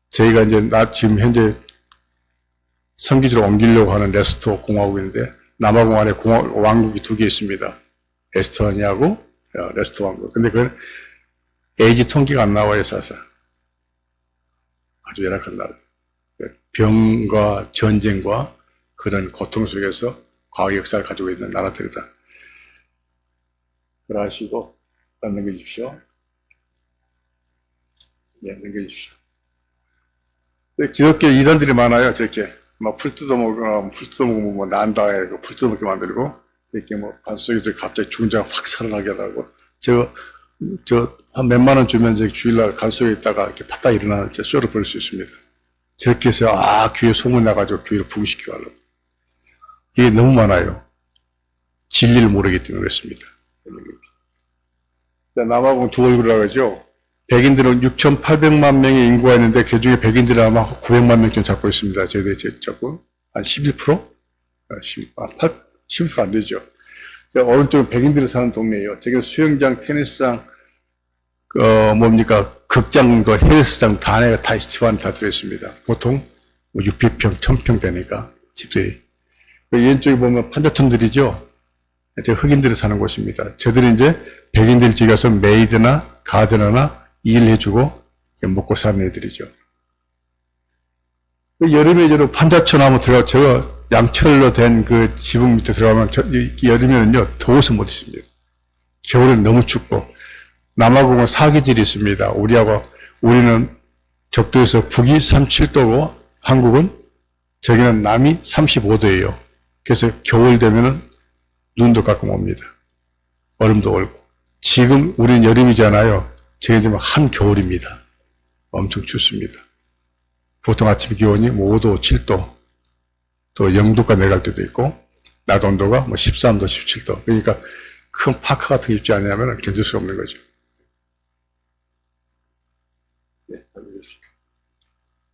Speaker 2: 저희가 이제 지금 현재 선교지로 옮기려고 하는 레스토 공화국인데 남아공 안에 왕국이 2개 있습니다. 에스토니아하고 레스토 왕국. 근데 그건 에이즈 통계가 안 나와요, 사실. 아주 열악한 나라. 병과 전쟁과 그런 고통 속에서 과거 역사를 가지고 있는 나라들이다. 그러시고, 일단 넘겨주십시오. 예, 넘겨주십시오. 기독교 이단들이 많아요, 저렇게. 풀 뜯어먹고, 난다에 풀 뜯어먹게 만들고, 이렇게 반 속에서 갑자기 죽은 자가 확 살아나게 하고, 한 몇만 원 주면 주일날 간 속에 있다가 이렇게 팠다 일어나는 쇼를 볼 수 있습니다. 저렇게 해서, 교회 소문 나가지고 교회를 부흥시키고 하려고. 이게 너무 많아요. 진리를 모르기 때문에 그렇습니다. 남아공 두 얼굴이라고 하죠. 백인들은 6,800만 명의 인구가 있는데 그 중에 백인들은 아마 900만 명쯤 잡고 있습니다. 저희들이 잡고 한 11%? 11% 안 되죠. 오른쪽은 백인들이 사는 동네예요. 저기 수영장, 테니스장, 극장도 헬스장 다 집안에 다 들어있습니다. 보통 600평, 1000평 되니까 집들이. 그 왼쪽에 보면 판자촌들이죠. 저 흑인들이 사는 곳입니다. 저들이 이제 백인들 집에 가서 메이드나 가드너나 일해주고 먹고 사는 애들이죠. 그 여름에 저로 판자촌 하면 들어가, 저 양철로 된 그 지붕 밑에 들어가면 여름에는요, 더워서 못 있습니다. 겨울엔 너무 춥고, 남아공은 사계절이 있습니다. 우리는 적도에서 북이 37도고, 한국은 저기는 남이 35도예요. 그래서 겨울 되면은 눈도 가끔 옵니다. 얼음도 올고. 지금 우리는 여름이잖아요. 저기 지금 한겨울입니다. 엄청 춥습니다. 보통 아침 기온이 5도, 7도, 또 0도가 내려갈 때도 있고, 낮 온도가 13도, 17도. 그러니까 큰 파카 같은 거 입지 않으면 견딜 수 없는 거죠.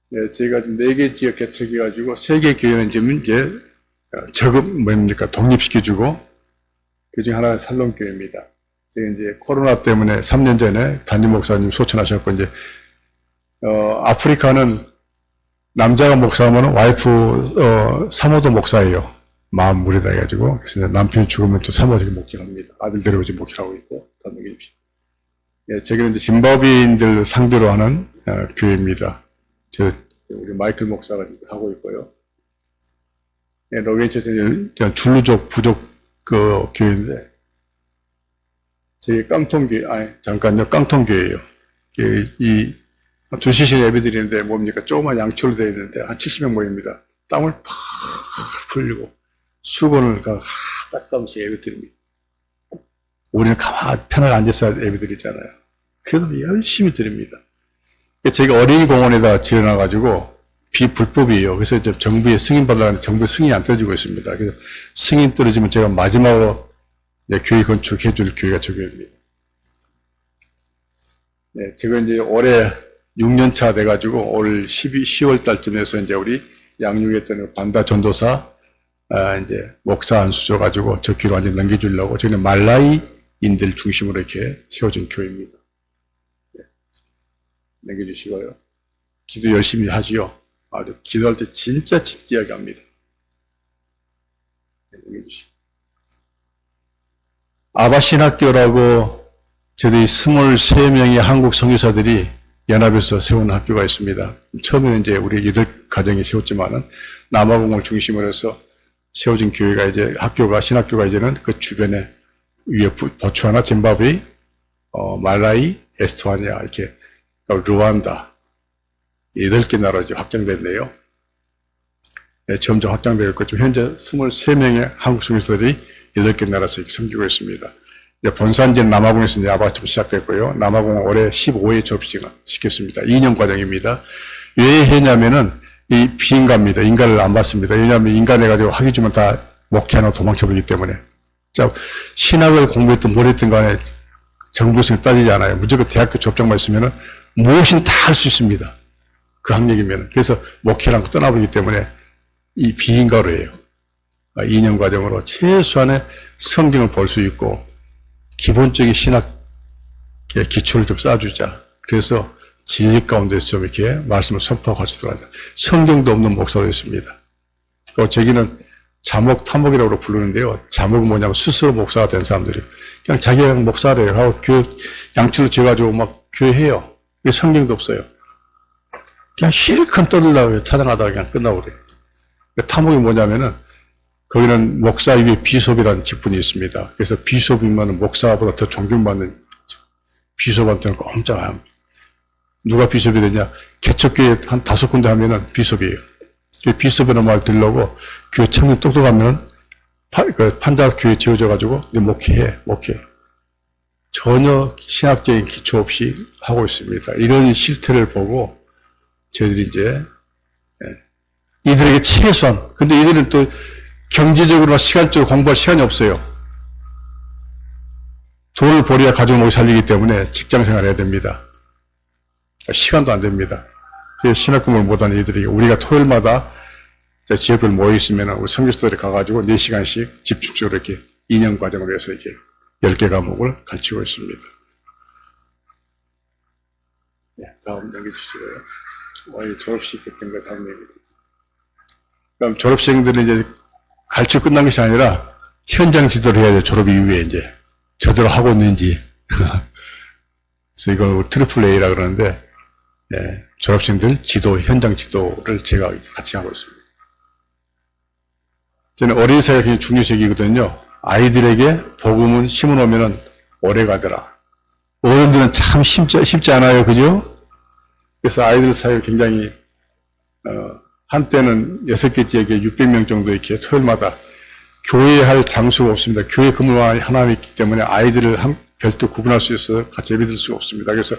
Speaker 2: 네, 저희가 지금 4개 지역 개척해가지고, 3개 교회는 지금 이제 독립시켜주고, 그 중 하나가 살롱교회입니다. 저희 이제 코로나 때문에 3년 전에 담임 목사님 소천하셨고, 이제, 아프리카는 남자가 목사하면 와이프, 사모도 목사예요. 마음 무리다 해가지고. 그래서 남편이 죽으면 또 사모들이 목회합니다. 아들 데리고 지금 목회하고 있고, 예, 저기는 이제 짐바브웨인들 상대로 하는 교회입니다. 우리 마이클 목사가 하고 있고요. 예, 로겐처에서는 줄루족, 부족 그 교회인데, 저희 깡통교회예요. 이 주시신 예배드리는데 뭡니까? 조그만 양초로 되어 있는데 한 70명 모입니다. 땀을 팍 풀리고 수건을 닦아가면서 예배드립니다. 우리는 가만히 편하게 앉아서 예배드리잖아요. 그래도 열심히 드립니다. 저희가 어린이 공원에다 지어놔가지고 비불법이에요. 그래서 이제 정부의 승인 받으려는데 정부 승인이 안 떨어지고 있습니다. 그래서 승인 떨어지면 제가 마지막으로 교회 건축해 줄 교회가 저 교회입니다. 네, 제가 이제 올해 6년 차 돼가지고 올 10월 달쯤 해서 이제 우리 양육했던 반다 전도사, 이제 목사 안수줘가지고 저 교회로 완전 넘겨주려고 저희는 말라이인들 중심으로 이렇게 세워진 교회입니다. 네, 넘겨주시고요. 기도 열심히 하지요. 아주 기도할 때 진짜 진지하게 합니다. 네, 넘겨주시고. 아바신학교라고 저희 23명의 한국 선교사들이 연합에서 세운 학교가 있습니다. 처음에는 이제 우리 8가정이 세웠지만은 남아공을 중심으로 해서 세워진 교회가 이제 신학교가 이제는 그 주변에 위에 보츠와나, 짐바브웨, 말라이, 에스토아니아, 이렇게, 르완다, 8개 나라로 이제 확장됐네요. 네, 점점 확장되고 있고, 지금 현재 23명의 한국 선교사들이 8개 나라에서 이렇게 섬기고 있습니다. 이제 본산지는 남아공에서 이제 아바처럼 시작됐고요. 남아공은 올해 15회 접식을 시켰습니다. 2년 과정입니다. 왜 했냐면은 이 비인가입니다. 인가를 안 받습니다. 왜냐하면 인가내가지고 학위 주면 다 목회하고 도망쳐버리기 때문에. 자, 신학을 공부했든 뭘 했든 간에 정보성이 따지지 않아요. 무조건 대학교 졸업장만 있으면은 무엇이든 다 할 수 있습니다. 그 학력이면. 그래서 목회랑 떠나버리기 때문에 이 비인가로 해요. 2년 과정으로 최소한의 성경을 볼 수 있고 기본적인 신학의 기초를 좀 쌓아주자. 그래서 진리 가운데서 좀 이렇게 말씀을 선포하고 할 수 있도록 하자. 성경도 없는 목사도 있습니다. 저기는 자목 탐목이라고 부르는데요. 자목은 뭐냐면 스스로 목사가 된 사람들이 그냥 자기가 목사래요. 하고 양치로 지어가지고 막 교회해요. 성경도 없어요. 그냥 실컷 떠들려고 차단하다가 그냥 끝나고 그래요. 탐목이 뭐냐면은 거기는 목사 위에 비숍이라는 직분이 있습니다. 그래서 비숍이면 목사보다 더 존경받는 비숍한테는 꼼짝합니다. 누가 비숍이 되냐? 개척교회 한 5군데 하면은 비숍이에요. 비숍이라는 말 들려고 교회 청년 똑똑하면은 판자 교회 지어져가지고 목회. 전혀 신학적인 기초 없이 하고 있습니다. 이런 실태를 보고 저희들이 이제 이들에게 최소한, 근데 이들은 또 경제적으로나 시간적으로 공부할 시간이 없어요. 돈을 벌어야 가족 먹이 살리기 때문에 직장 생활을 해야 됩니다. 시간도 안 됩니다. 그래서 신학 공부를 못하는 이들이 우리가 토요일마다 지역별 모여있으면 우리 선교사들이 가가지고 4시간씩 집중적으로 이렇게 2년 과정으로 해서 이렇게 10개 과목을 가르치고 있습니다. 네, 다음 넘겨주시고요. 오늘 졸업식 했던 거 다음 얘기입니다. 그럼 졸업생들은 이제 가르쳐 끝난 것이 아니라 현장 지도를 해야 돼. 졸업 이후에 이제 제대로 하고 있는지. 그래서 이걸 트리플 A라 그러는데, 예, 졸업생들 지도, 현장 지도를 제가 같이 하고 있습니다. 저는 어린이사회가 굉장히 중요시기거든요. 아이들에게 복음은 심어놓으면 오래 가더라. 어른들은 참 쉽지 않아요. 그죠? 그래서 아이들 사이에 굉장히, 한때는 6개째에게 600명 정도 이렇게 토요일마다 교회에 할 장소가 없습니다. 교회 건물 하나 있기 때문에 아이들을 별도 구분할 수 있어서 같이 예배드릴 수가 없습니다. 그래서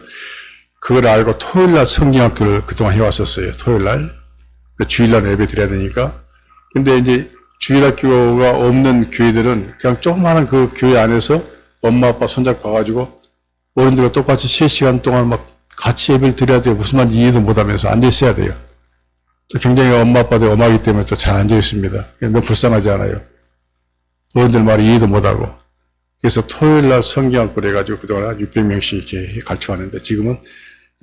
Speaker 2: 그걸 알고 토요일날 성경학교를 그동안 해왔었어요. 토요일날. 주일날 예배 드려야 되니까. 근데 이제 주일학교가 없는 교회들은 그냥 조그마한 그 교회 안에서 엄마, 아빠 손잡고 가가지고 어른들과 똑같이 3시간 동안 막 같이 예배를 드려야 돼요. 무슨 말인지 이해도 못하면서 앉아있어야 돼요. 또 굉장히 엄마, 아빠들 엄하기 때문에 또 잘 앉아있습니다. 너무 불쌍하지 않아요. 어른들 말을 이해도 못하고. 그래서 토요일날 성경학교를 해가지고 그동안 600명씩 이렇게 가르쳐 왔는데 지금은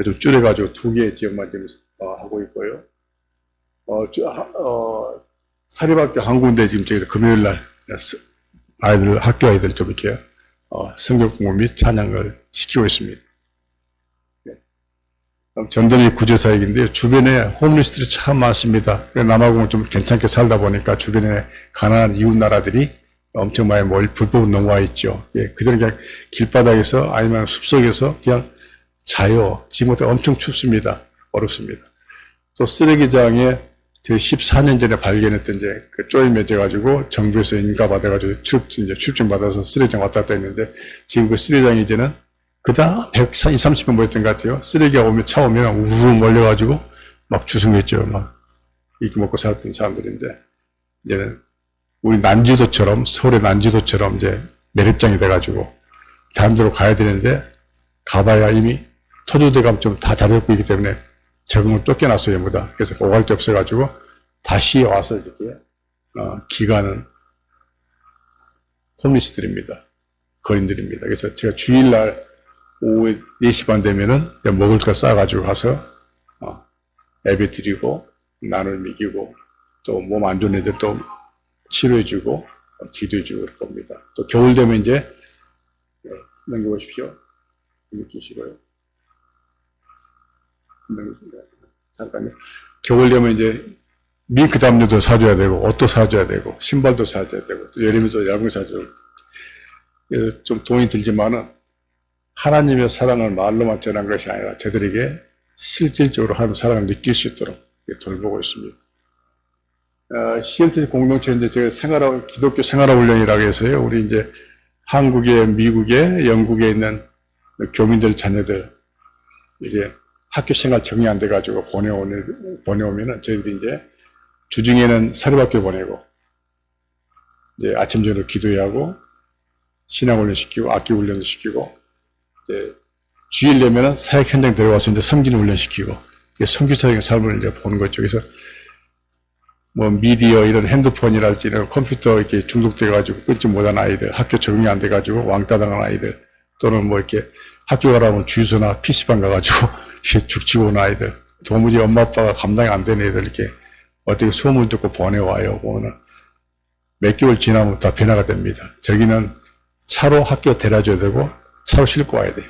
Speaker 2: 좀 줄여가지고 2개 지역만 지금 하고 있고요. 사립학교 한 군데 지금 저희 금요일날 학교 아이들 좀 이렇게 성경 공부 및 찬양을 시키고 있습니다. 전도리 구제사역인데요. 주변에 홈리스트들이 참 많습니다. 남아공은 좀 괜찮게 살다 보니까 주변에 가난한 이웃 나라들이 엄청 많이 불법으로 넘어와 있죠. 예, 그들은 그냥 길바닥에서 아니면 숲속에서 그냥 자요. 지금부터 엄청 춥습니다. 어렵습니다. 또 쓰레기장에 14년 전에 발견했던 이제 그 쪼이 맺어가지고 정부에서 인가받아가지고 출입증 받아서 쓰레기장 왔다 갔다 했는데 지금 그 쓰레기장이 이제는 그다 120, 30명 모였던 것 같아요. 쓰레기가 오면 차 오면 우르르 몰려가지고 막 주승했죠. 막 이렇게 먹고 살았던 사람들인데 이제는 우리 난지도처럼 서울의 난지도처럼 이제 매립장이 돼가지고 다른 데로 가야 되는데 가봐야 이미 터줏대감 좀 다 자리잡고 있기 때문에 적응을 쫓겨났어요, 전부 다. 그래서 오갈 데 없어가지고 다시 와서 이렇게 기간은 홈리스들입니다. 거인들입니다. 그래서 제가 주일날 오후에 4시 반 되면은 먹을 거 싸가지고 가서 예배 드리고 나눌 먹이고 또 몸 안 좋은 애들 또 치료해주고 기도해주고 그럴 겁니다. 또 겨울 되면 이제 넘겨보십시오. 이거 주시고요. 잠깐요. 겨울 되면 이제 밍크 담요도 사줘야 되고 옷도 사줘야 되고 신발도 사줘야 되고 또 여름에도 얇은 거 사줘야 되고 그래서 좀 돈이 들지만은 하나님의 사랑을 말로만 전한 것이 아니라 저들에게 실질적으로 하나님의 사랑을 느낄 수 있도록 돌보고 있습니다. CLT 공동체 이제 제가 기독교 생활훈련이라고 해서요. 우리 이제 한국에, 미국에, 영국에 있는 교민들 자녀들 이게 학교 생활 정리 안 돼가지고 보내오면은 저희들이 이제 주중에는 사립학교 보내고 이제 아침 저녁 기도회 하고 신앙훈련 시키고 악기 훈련도 시키고 이제 주일 되면은 사역 현장 들어가서 이제 섬기는 훈련 시키고 선교사적인 삶을 이제 보는 거죠. 그래서 뭐 미디어 이런 핸드폰이랄지 이런 컴퓨터 이렇게 중독돼가지고 끊지 못한 아이들, 학교 적응이 안 돼가지고 왕따 당한 아이들 또는 뭐 이렇게 학교 가라면 주유소나 PC방 가가지고 죽치고 온 아이들, 도무지 엄마 아빠가 감당이 안 되는 애들 이렇게 어떻게 소문을 듣고 보내와요. 오늘 몇 개월 지나면 다 변화가 됩니다. 저기는 차로 학교 데려줘야 되고 차로 싣고 와야 돼요.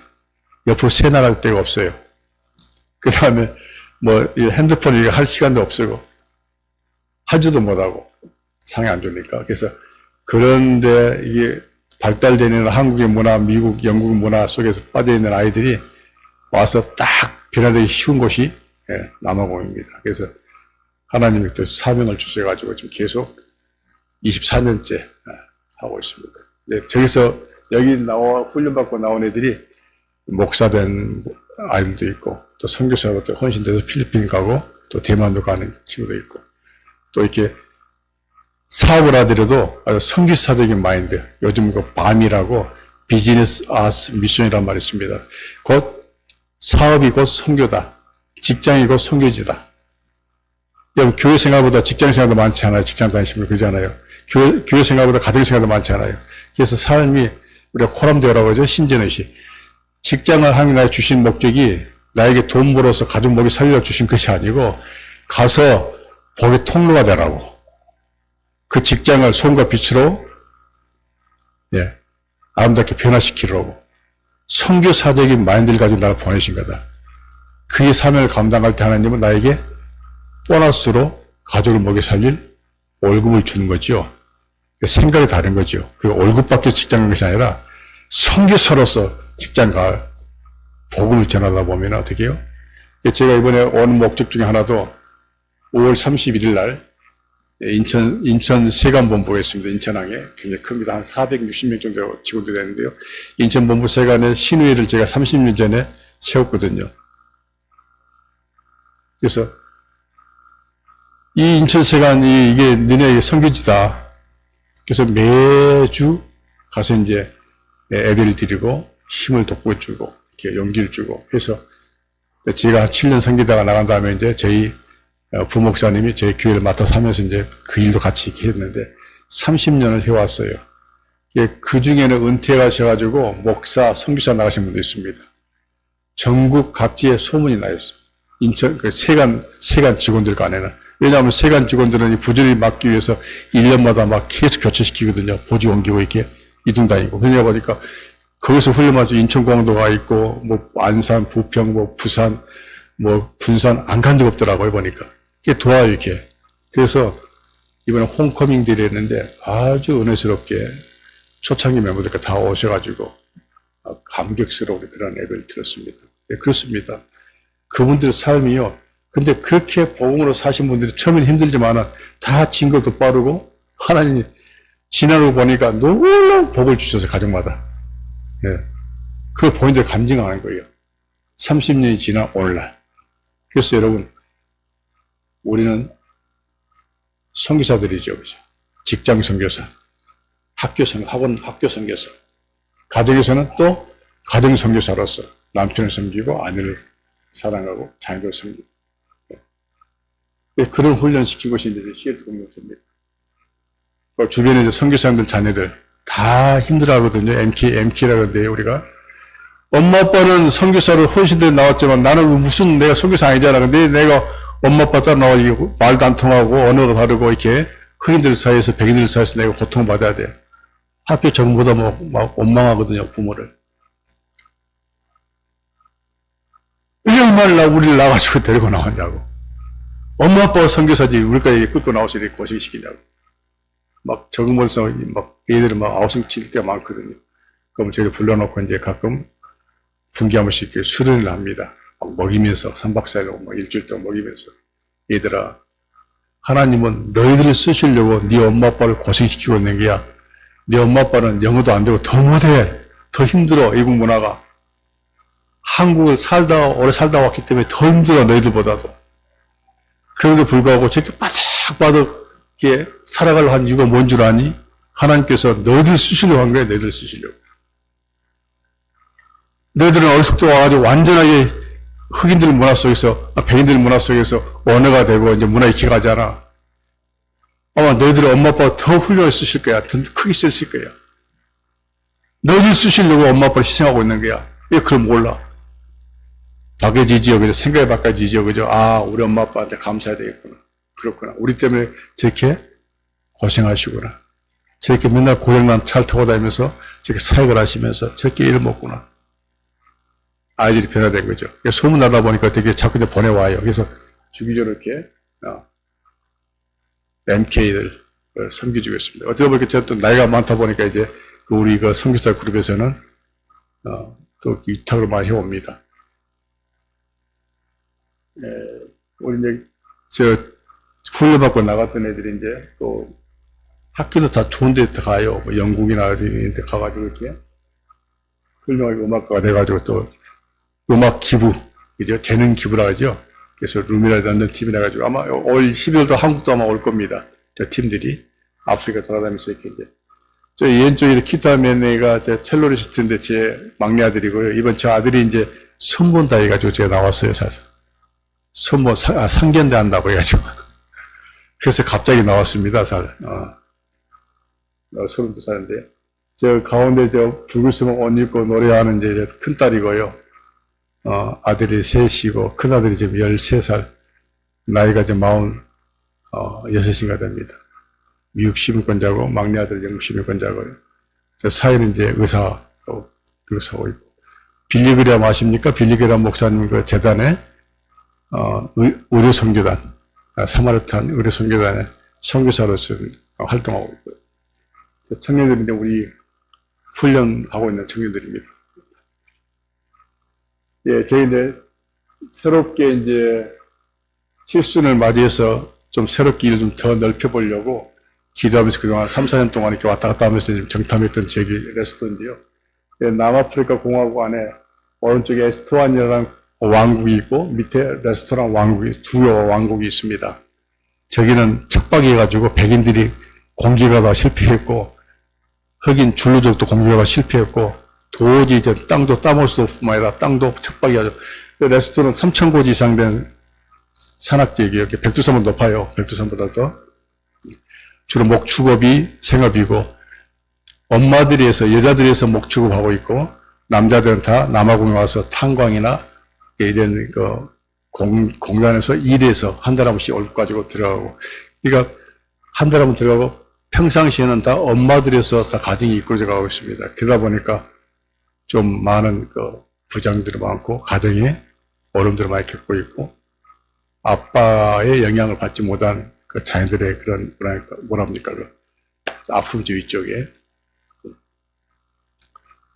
Speaker 2: 옆으로 새나갈 데가 없어요. 그 다음에 뭐 핸드폰 이렇게 할 시간도 없고 하지도 못하고 상이 안 좋으니까. 그래서 그런데 이게 발달되는 한국의 문화, 미국, 영국 문화 속에서 빠져있는 아이들이 와서 딱 변화되기 쉬운 곳이 남아공입니다. 그래서 하나님이 또 사명을 주셔가지고 지금 계속 24년째 하고 있습니다. 네, 저기서 여기 훈련받고 나온 애들이 목사된 아이들도 있고 또 선교사로 또 헌신돼서 필리핀 가고 또 대만도 가는 친구도 있고 또 이렇게 사업을 하더라도 아주 선교사적인 마인드, 요즘 그 밤이라고 비즈니스 아스 미션이란 말이 있습니다. 곧 사업이 곧 선교다. 직장이 곧 선교지다. 여러분 교회 생활보다 직장 생활도 많지 않아요. 직장 다니시면 그러잖아요. 교회 생활보다 가정 생활도 많지 않아요. 그래서 삶이 우리가 코람되어라고 하죠. 신전의식. 직장을 하나님 주신 목적이 나에게 돈 벌어서 가족 먹이 살려 주신 것이 아니고 가서 복의 통로가 되라고. 그 직장을 손과 빛으로 예, 아름답게 변화시키려고 선교사적인 마인드를 가지고 나를 보내신 거다. 그의 사명을 감당할 때 하나님은 나에게 보너스로 가족을 먹여 살릴 월급을 주는 거죠. 생각이 다른 거죠. 그 월급 받기 직장 간 것이 아니라 선교사로서 직장 가 복음을 전하다 보면 어떻게 해요? 제가 이번에 온 목적 중에 하나도 5월 31일 날 인천 세관본부가 있습니다. 인천항에 굉장히 큽니다. 한 460명 정도 직원들이 되는데요. 인천본부 세관의 신의회를 제가 30년 전에 세웠거든요. 그래서 이 인천 세관이 이게 너네 선교지다. 그래서 매주 가서 이제 예배를 드리고 힘을 돋궈주고 이렇게 용기를 주고 해서 제가 한 7년 선교다가 나간 다음에 이제 저희 부목사님이 저희 교회를 맡아서 하면서 이제 그 일도 같이 이렇게 했는데 30년을 해왔어요. 그 중에는 은퇴하셔가지고 목사, 선교사 나가신 분도 있습니다. 전국 각지에 소문이 나 있어요. 인천, 그 세관 직원들 간에는. 왜냐하면 세관 직원들은 부지런히 맡기 위해서 1년마다 막 계속 교체시키거든요. 보직 옮기고 이렇게 이동 다니고. 그러다 보니까 거기서 훈련받아서 인천공항도 가 있고, 뭐 안산, 부평, 뭐 부산, 뭐 군산 안 간 적 없더라고요, 보니까. 이게 도와요, 이렇게. 그래서 이번에 홈커밍들이 했는데 아주 은혜스럽게 초창기 멤버들과 다 오셔가지고 감격스러운 그런 예배를 들었습니다. 네, 그렇습니다. 그분들의 삶이요. 근데 그렇게 복음으로 사신 분들이 처음엔 힘들지만은 다 증거도 빠르고 하나님이 지나고 보니까 놀라운 복을 주셔서 가정마다. 예. 그걸 본인들 감증하는 거예요. 30년이 지난 오늘날. 그래서 여러분, 우리는 선교사들이죠. 그죠? 직장 선교사, 학원 학교 선교사. 가정에서는 또 가정 선교사로서 남편을 섬기고 아내를 사랑하고 자녀를 섬기고. 그런 훈련시킨 것이 이제 CL 공동체입니다. 주변에 이제 선교사님들 자녀들 다 힘들어하거든요. MK라고 하는데 우리가 엄마 아빠는 선교사로 헌신대 나왔지만 나는 무슨 내가 선교사 아니잖아. 근데 내가 엄마 아빠 따라 나와가지고 말도 안 통하고 언어가 다르고 이렇게 흑인들 사이에서 백인들 사이에서 내가 고통받아야 돼. 학교 적응보다 막 원망하거든요. 부모를. 왜 얼마나 우리를 나가지고 데리고 나왔냐고. 엄마 아빠가 선교사지 우리까지 끌고 나와서 이렇게 고생시키냐고. 막 적응벌써 막 얘들은 막 아우성 칠 때가 많거든요. 그럼 저희를 불러놓고 이제 가끔 분기 한 번씩 수련을 합니다. 막 먹이면서 3박 4일 막 일주일 동안 먹이면서 얘들아 하나님은 너희들을 쓰시려고 네 엄마 아빠를 고생시키고 있는 게야. 네 엄마 아빠는 영어도 안 되고 더 못해. 더 힘들어. 외국 문화가. 한국을 오래 살다 왔기 때문에 더 힘들어. 너희들보다도. 그런데도 불구하고 저렇게 바닥바닥게 살아가려고 한 이유가 뭔 줄 아니? 하나님께서 너희들 쓰시려고 한 거야. 너희들 쓰시려고. 너희들은 어렸을 때 와가지고 완전하게 흑인들 문화 속에서, 백인들 문화 속에서 언어가 되고 이제 문화 익혀가잖아. 아마 너희들의 엄마 아빠가 더 훌륭하게 쓰실 거야. 더 크게 쓰실 거야. 너희들 쓰시려고 엄마 아빠를 희생하고 있는 거야. 왜 그걸 몰라? 바뀌어지지요. 그죠? 생각이 바뀌어지지요. 그죠? 아, 우리 엄마 아빠한테 감사해야 되겠구나. 그렇구나. 우리 때문에 저렇게 고생하시구나. 저렇게 맨날 고장난 차를 타고 다니면서 저렇게 사역을 하시면서 저렇게 일을 먹구나. 아이들이 변화된 거죠. 소문 나다 보니까 되게 자꾸 이제 보내와요. 그래서 주기적으로 이렇게, MK들 섬겨주고 있습니다. 어떻게 보니까 제가 또 나이가 많다 보니까 이제 우리 그 선교사 그룹에서는, 또 위탁을 많이 해옵니다. 우리 이제, 훈련받고 나갔던 애들이 이제 또 학교도 다 좋은 데 가요. 뭐 영국이나 어디 데 가가지고 이렇게 훌륭하게 음악가가 돼가지고 또 음악 기부, 그죠? 재능 기부라 하죠. 그래서 루미라 런던 팀이 나가지고 아마 올 12월도 한국도 아마 올 겁니다. 저 팀들이 아프리카 돌아다니면서 이렇게 이제. 저 왼쪽에 키타메네가 제 첼로리스트인데 제 막내 아들이고요. 이번 저 아들이 이제 선본다 해가지고 제가 나왔어요, 사실. 상견대 한다고 해가지고. 그래서 갑자기 나왔습니다, 사실. 32살인데. 저 가운데 저 붉은수목 옷 입고 노래하는 이제 큰딸이고요. 아들이 셋이고, 큰아들이 지금 13살. 나이가 지금 46인가 됩니다. 미국 시민권자고 막내 아들 영국 시민권자고요. 저 사이는 이제 의사로 사고 있고. 빌리그리암 아십니까? 빌리그리암 목사님 그 재단에 의료 선교단, 사마르탄 의료 선교단의 선교사로 지금 활동하고 있고요. 청년들이 이제 우리 훈련하고 있는 청년들입니다. 예, 저희 이제 새롭게 이제 칠순을 맞이해서 좀 새롭게 일을 좀 더 넓혀보려고 기도하면서 그동안 3, 4년 동안 이렇게 왔다 갔다 하면서 지금 정탐했던 제기 레스토랑인데요. 예, 남아프리카 공화국 안에 오른쪽에 에스토안이라는 왕국이 있고 밑에 레스토랑 왕국이, 두 왕국이 있습니다. 저기는 척박해가지고 백인들이 공기가 다 실패했고 흑인 줄루족도 공기가 다 실패했고 도저히 이제 땅도 따먹을 수 없을 뿐만 아니라 땅도 척박해가지고 레스토랑 3,000고지 이상 된 산악지역이 이렇게 백두산보다 높아요. 백두산보다도. 주로 목축업이 생업이고 엄마들이 해서 여자들이 해서 목축업하고 있고 남자들은 다 남아공에 와서 탄광이나 이런 그 공단에서 일해서 한 달 한 번씩 월급 가지고 들어가고 그러니까 한 달 한 번 들어가고 평상시에는 다 엄마들에서 다 가정이 이끌어져 가고 있습니다. 그러다 보니까 좀 많은 그 부장들이 많고 가정에 어려움들을 많이 겪고 있고 아빠의 영향을 받지 못한 그 자녀들의 그런 뭐랍니까 그 아픔이죠 이쪽에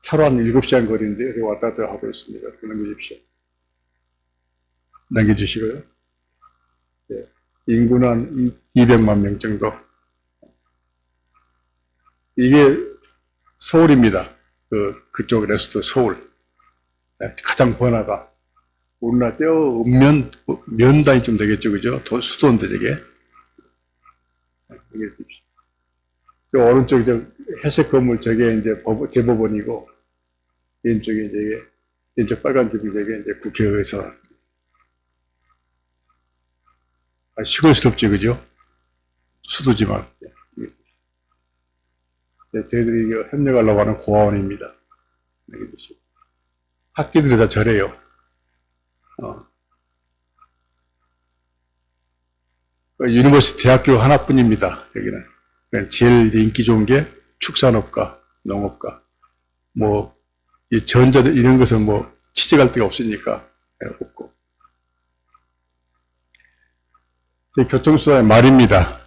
Speaker 2: 차로 한 7시간 거리인데 여기 왔다 갔다 하고 있습니다. 넘겨주십시오. 넘겨주시고요. 네. 인구는 한 200만 명 정도. 이게 서울입니다. 그쪽 레스토랑 서울. 네. 가장 번화가. 우리나라 저 면단이 좀 되겠죠, 그죠? 수도인데 저게. 넘겨주십시오. 저 오른쪽 저 회색 건물 저게 이제 대법원이고 왼쪽에 이제 왼쪽 빨간 집이 저게 이제 국회의사. 시골스럽지 그죠? 수도지만. 네, 저희들이 협력하려고 하는 고아원입니다. 학기들이 다 저래요. 유니버시티 대학교 하나뿐입니다. 여기는. 제일 인기 좋은 게 축산업과 농업과 뭐 이 전자 이런 것은 뭐 취직할 데가 없으니까 없고 교통수단의 말입니다.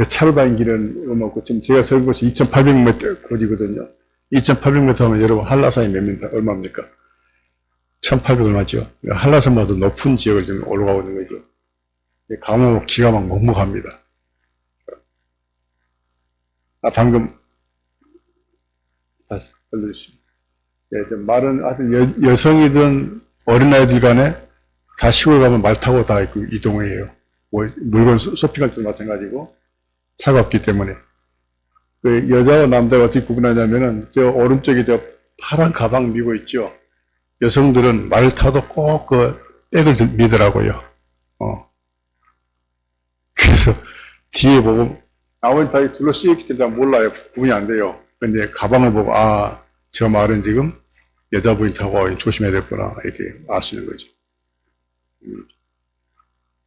Speaker 2: 차로 다니는 길은 없고 지금 제가 서는 곳이 2,800m 거리거든요. 2,800m 하면 여러분 한라산이 몇 미터 얼마입니까? 1,800 얼마죠? 한라산보다 높은 지역을 지금 올라가고 있는 거죠. 강원 기가 막 먹먹합니다. 방금 다시 들려주십니다. 예, 말은 하여튼 여성이든 어린아이들 간에 다 시골 가면 말 타고 다 이동해요. 뭐 물건 쇼핑할 때도 마찬가지고 차가 없기 때문에. 그 여자와 남자가 어떻게 구분하냐면은 저 오른쪽에 저 파란 가방 미고 있죠. 여성들은 말을 타도 꼭 그 백을 미더라고요. 그래서 뒤에 보고 나머지 다 둘러쓰였기 때문에 몰라요. 구분이 안 돼요. 근데 가방을 보고 저 말은 지금 여자분이 타고 조심해야 되겠구나 이렇게 알 수 있는 거죠.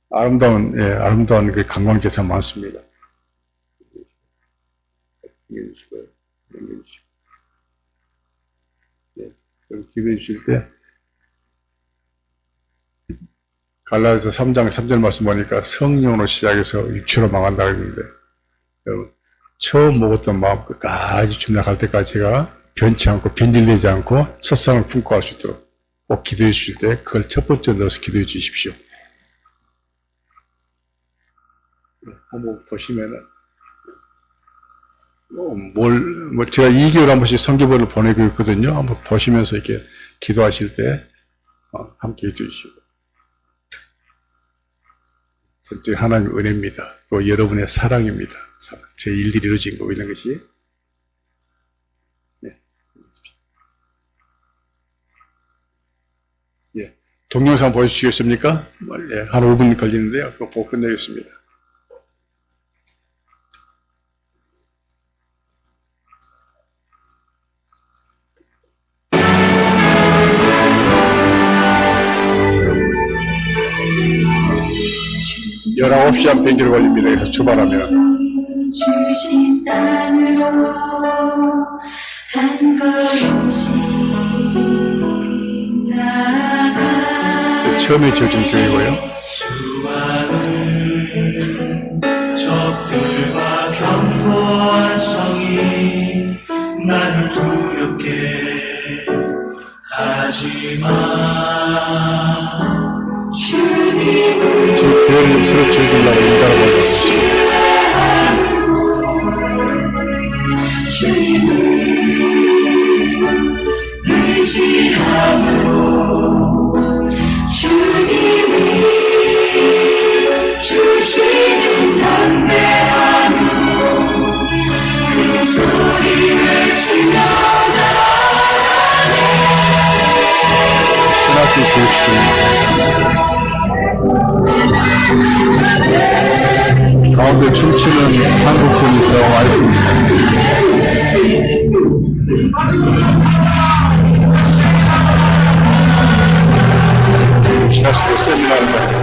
Speaker 2: 아름다운 그 관광지가 참 많습니다. 여기 기도해 주실 때 갈라디아서 3장 3절 말씀 보니까 성령으로 시작해서 육체로 망한다 그러는데 여러분 처음 먹었던 마음 끝까지 준비할 때까지 제가 변치 않고 변질되지 않고 첫상을 품고 할 수 있도록 꼭 기도해 주실 때 그걸 첫 번째 넣어서 기도해 주십시오. 한번 보시면은 제가 2개월 한 번씩 선교본을 보내고 있거든요. 한번 보시면서 이렇게 기도하실 때 함께 해주시고 전적인 하나님의 은혜입니다. 그리고 여러분의 사랑입니다. 제 일들이 이루어지고 있는 것이. 네. 예. 동영상 보여주시겠습니까? 예, 한 5분 걸리는데요. 그거 보고 끝내겠습니다. (19시) 한 비행기로 걸립니다. 여기서 출발하면
Speaker 3: 주신 땅으로 한 걸음씩 나아가
Speaker 2: 처음에 지어진 교회고요.
Speaker 4: 수많은 적들과 견고한 성이 나를 두렵게 하지만
Speaker 3: 주님을
Speaker 2: 지금 교회를 새로 지어준다고 인가를 받고 있습니다.
Speaker 3: 주님을 의지함으로 주님이 주시는 담대함으로 그 소리 외치며
Speaker 2: 신학교 교육실 가운데 춤추는 한국분이 저 와이프입니다. 신학교 세미나를 가요.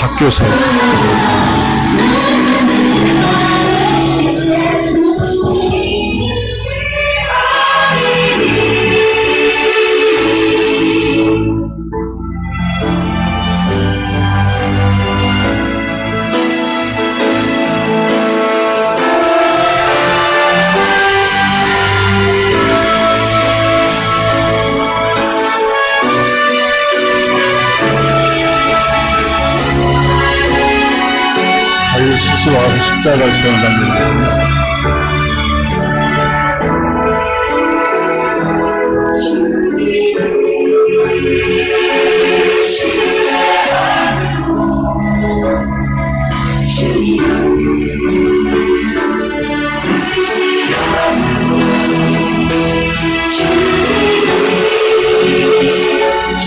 Speaker 2: 학교 사회. 자기를 스스로 와서 십자가를 세운다는 얘기예요.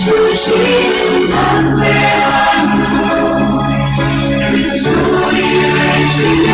Speaker 3: 주시는 담대함으로 그 소리를 외치며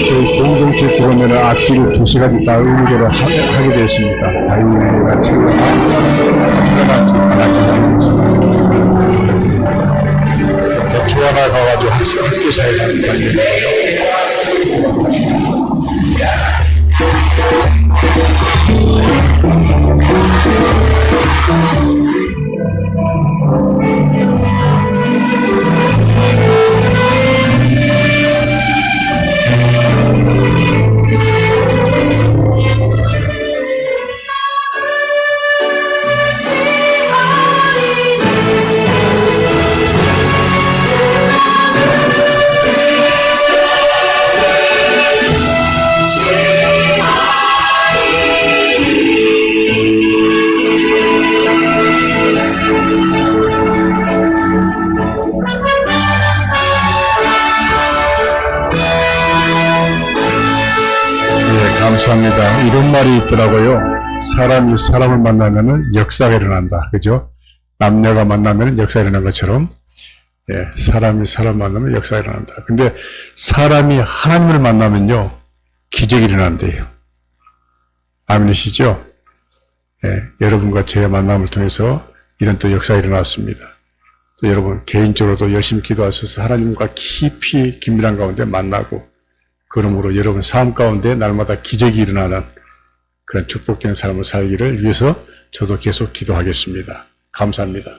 Speaker 2: 저희 공동체 들어오면 악기를 2시간 다 응조를 하게 되었습니다. 바이올린이나 첼로나 피아노, 바라기, 조하나 가가지고 학교 사회 가는 거예요. 감사합니다. 이런 말이 있더라고요. 사람이 사람을 만나면은 역사가 일어난다. 그죠? 남녀가 만나면 역사가 일어난 것처럼, 예, 사람이 사람 만나면 역사가 일어난다. 근데 사람이 하나님을 만나면요, 기적이 일어난대요. 아멘이시죠? 예, 여러분과 제 만남을 통해서 이런 또 역사가 일어났습니다. 또 여러분 개인적으로도 열심히 기도하셔서 하나님과 깊이 긴밀한 가운데 만나고, 그러므로 여러분 삶 가운데 날마다 기적이 일어나는 그런 축복된 삶을 살기를 위해서 저도 계속 기도하겠습니다. 감사합니다.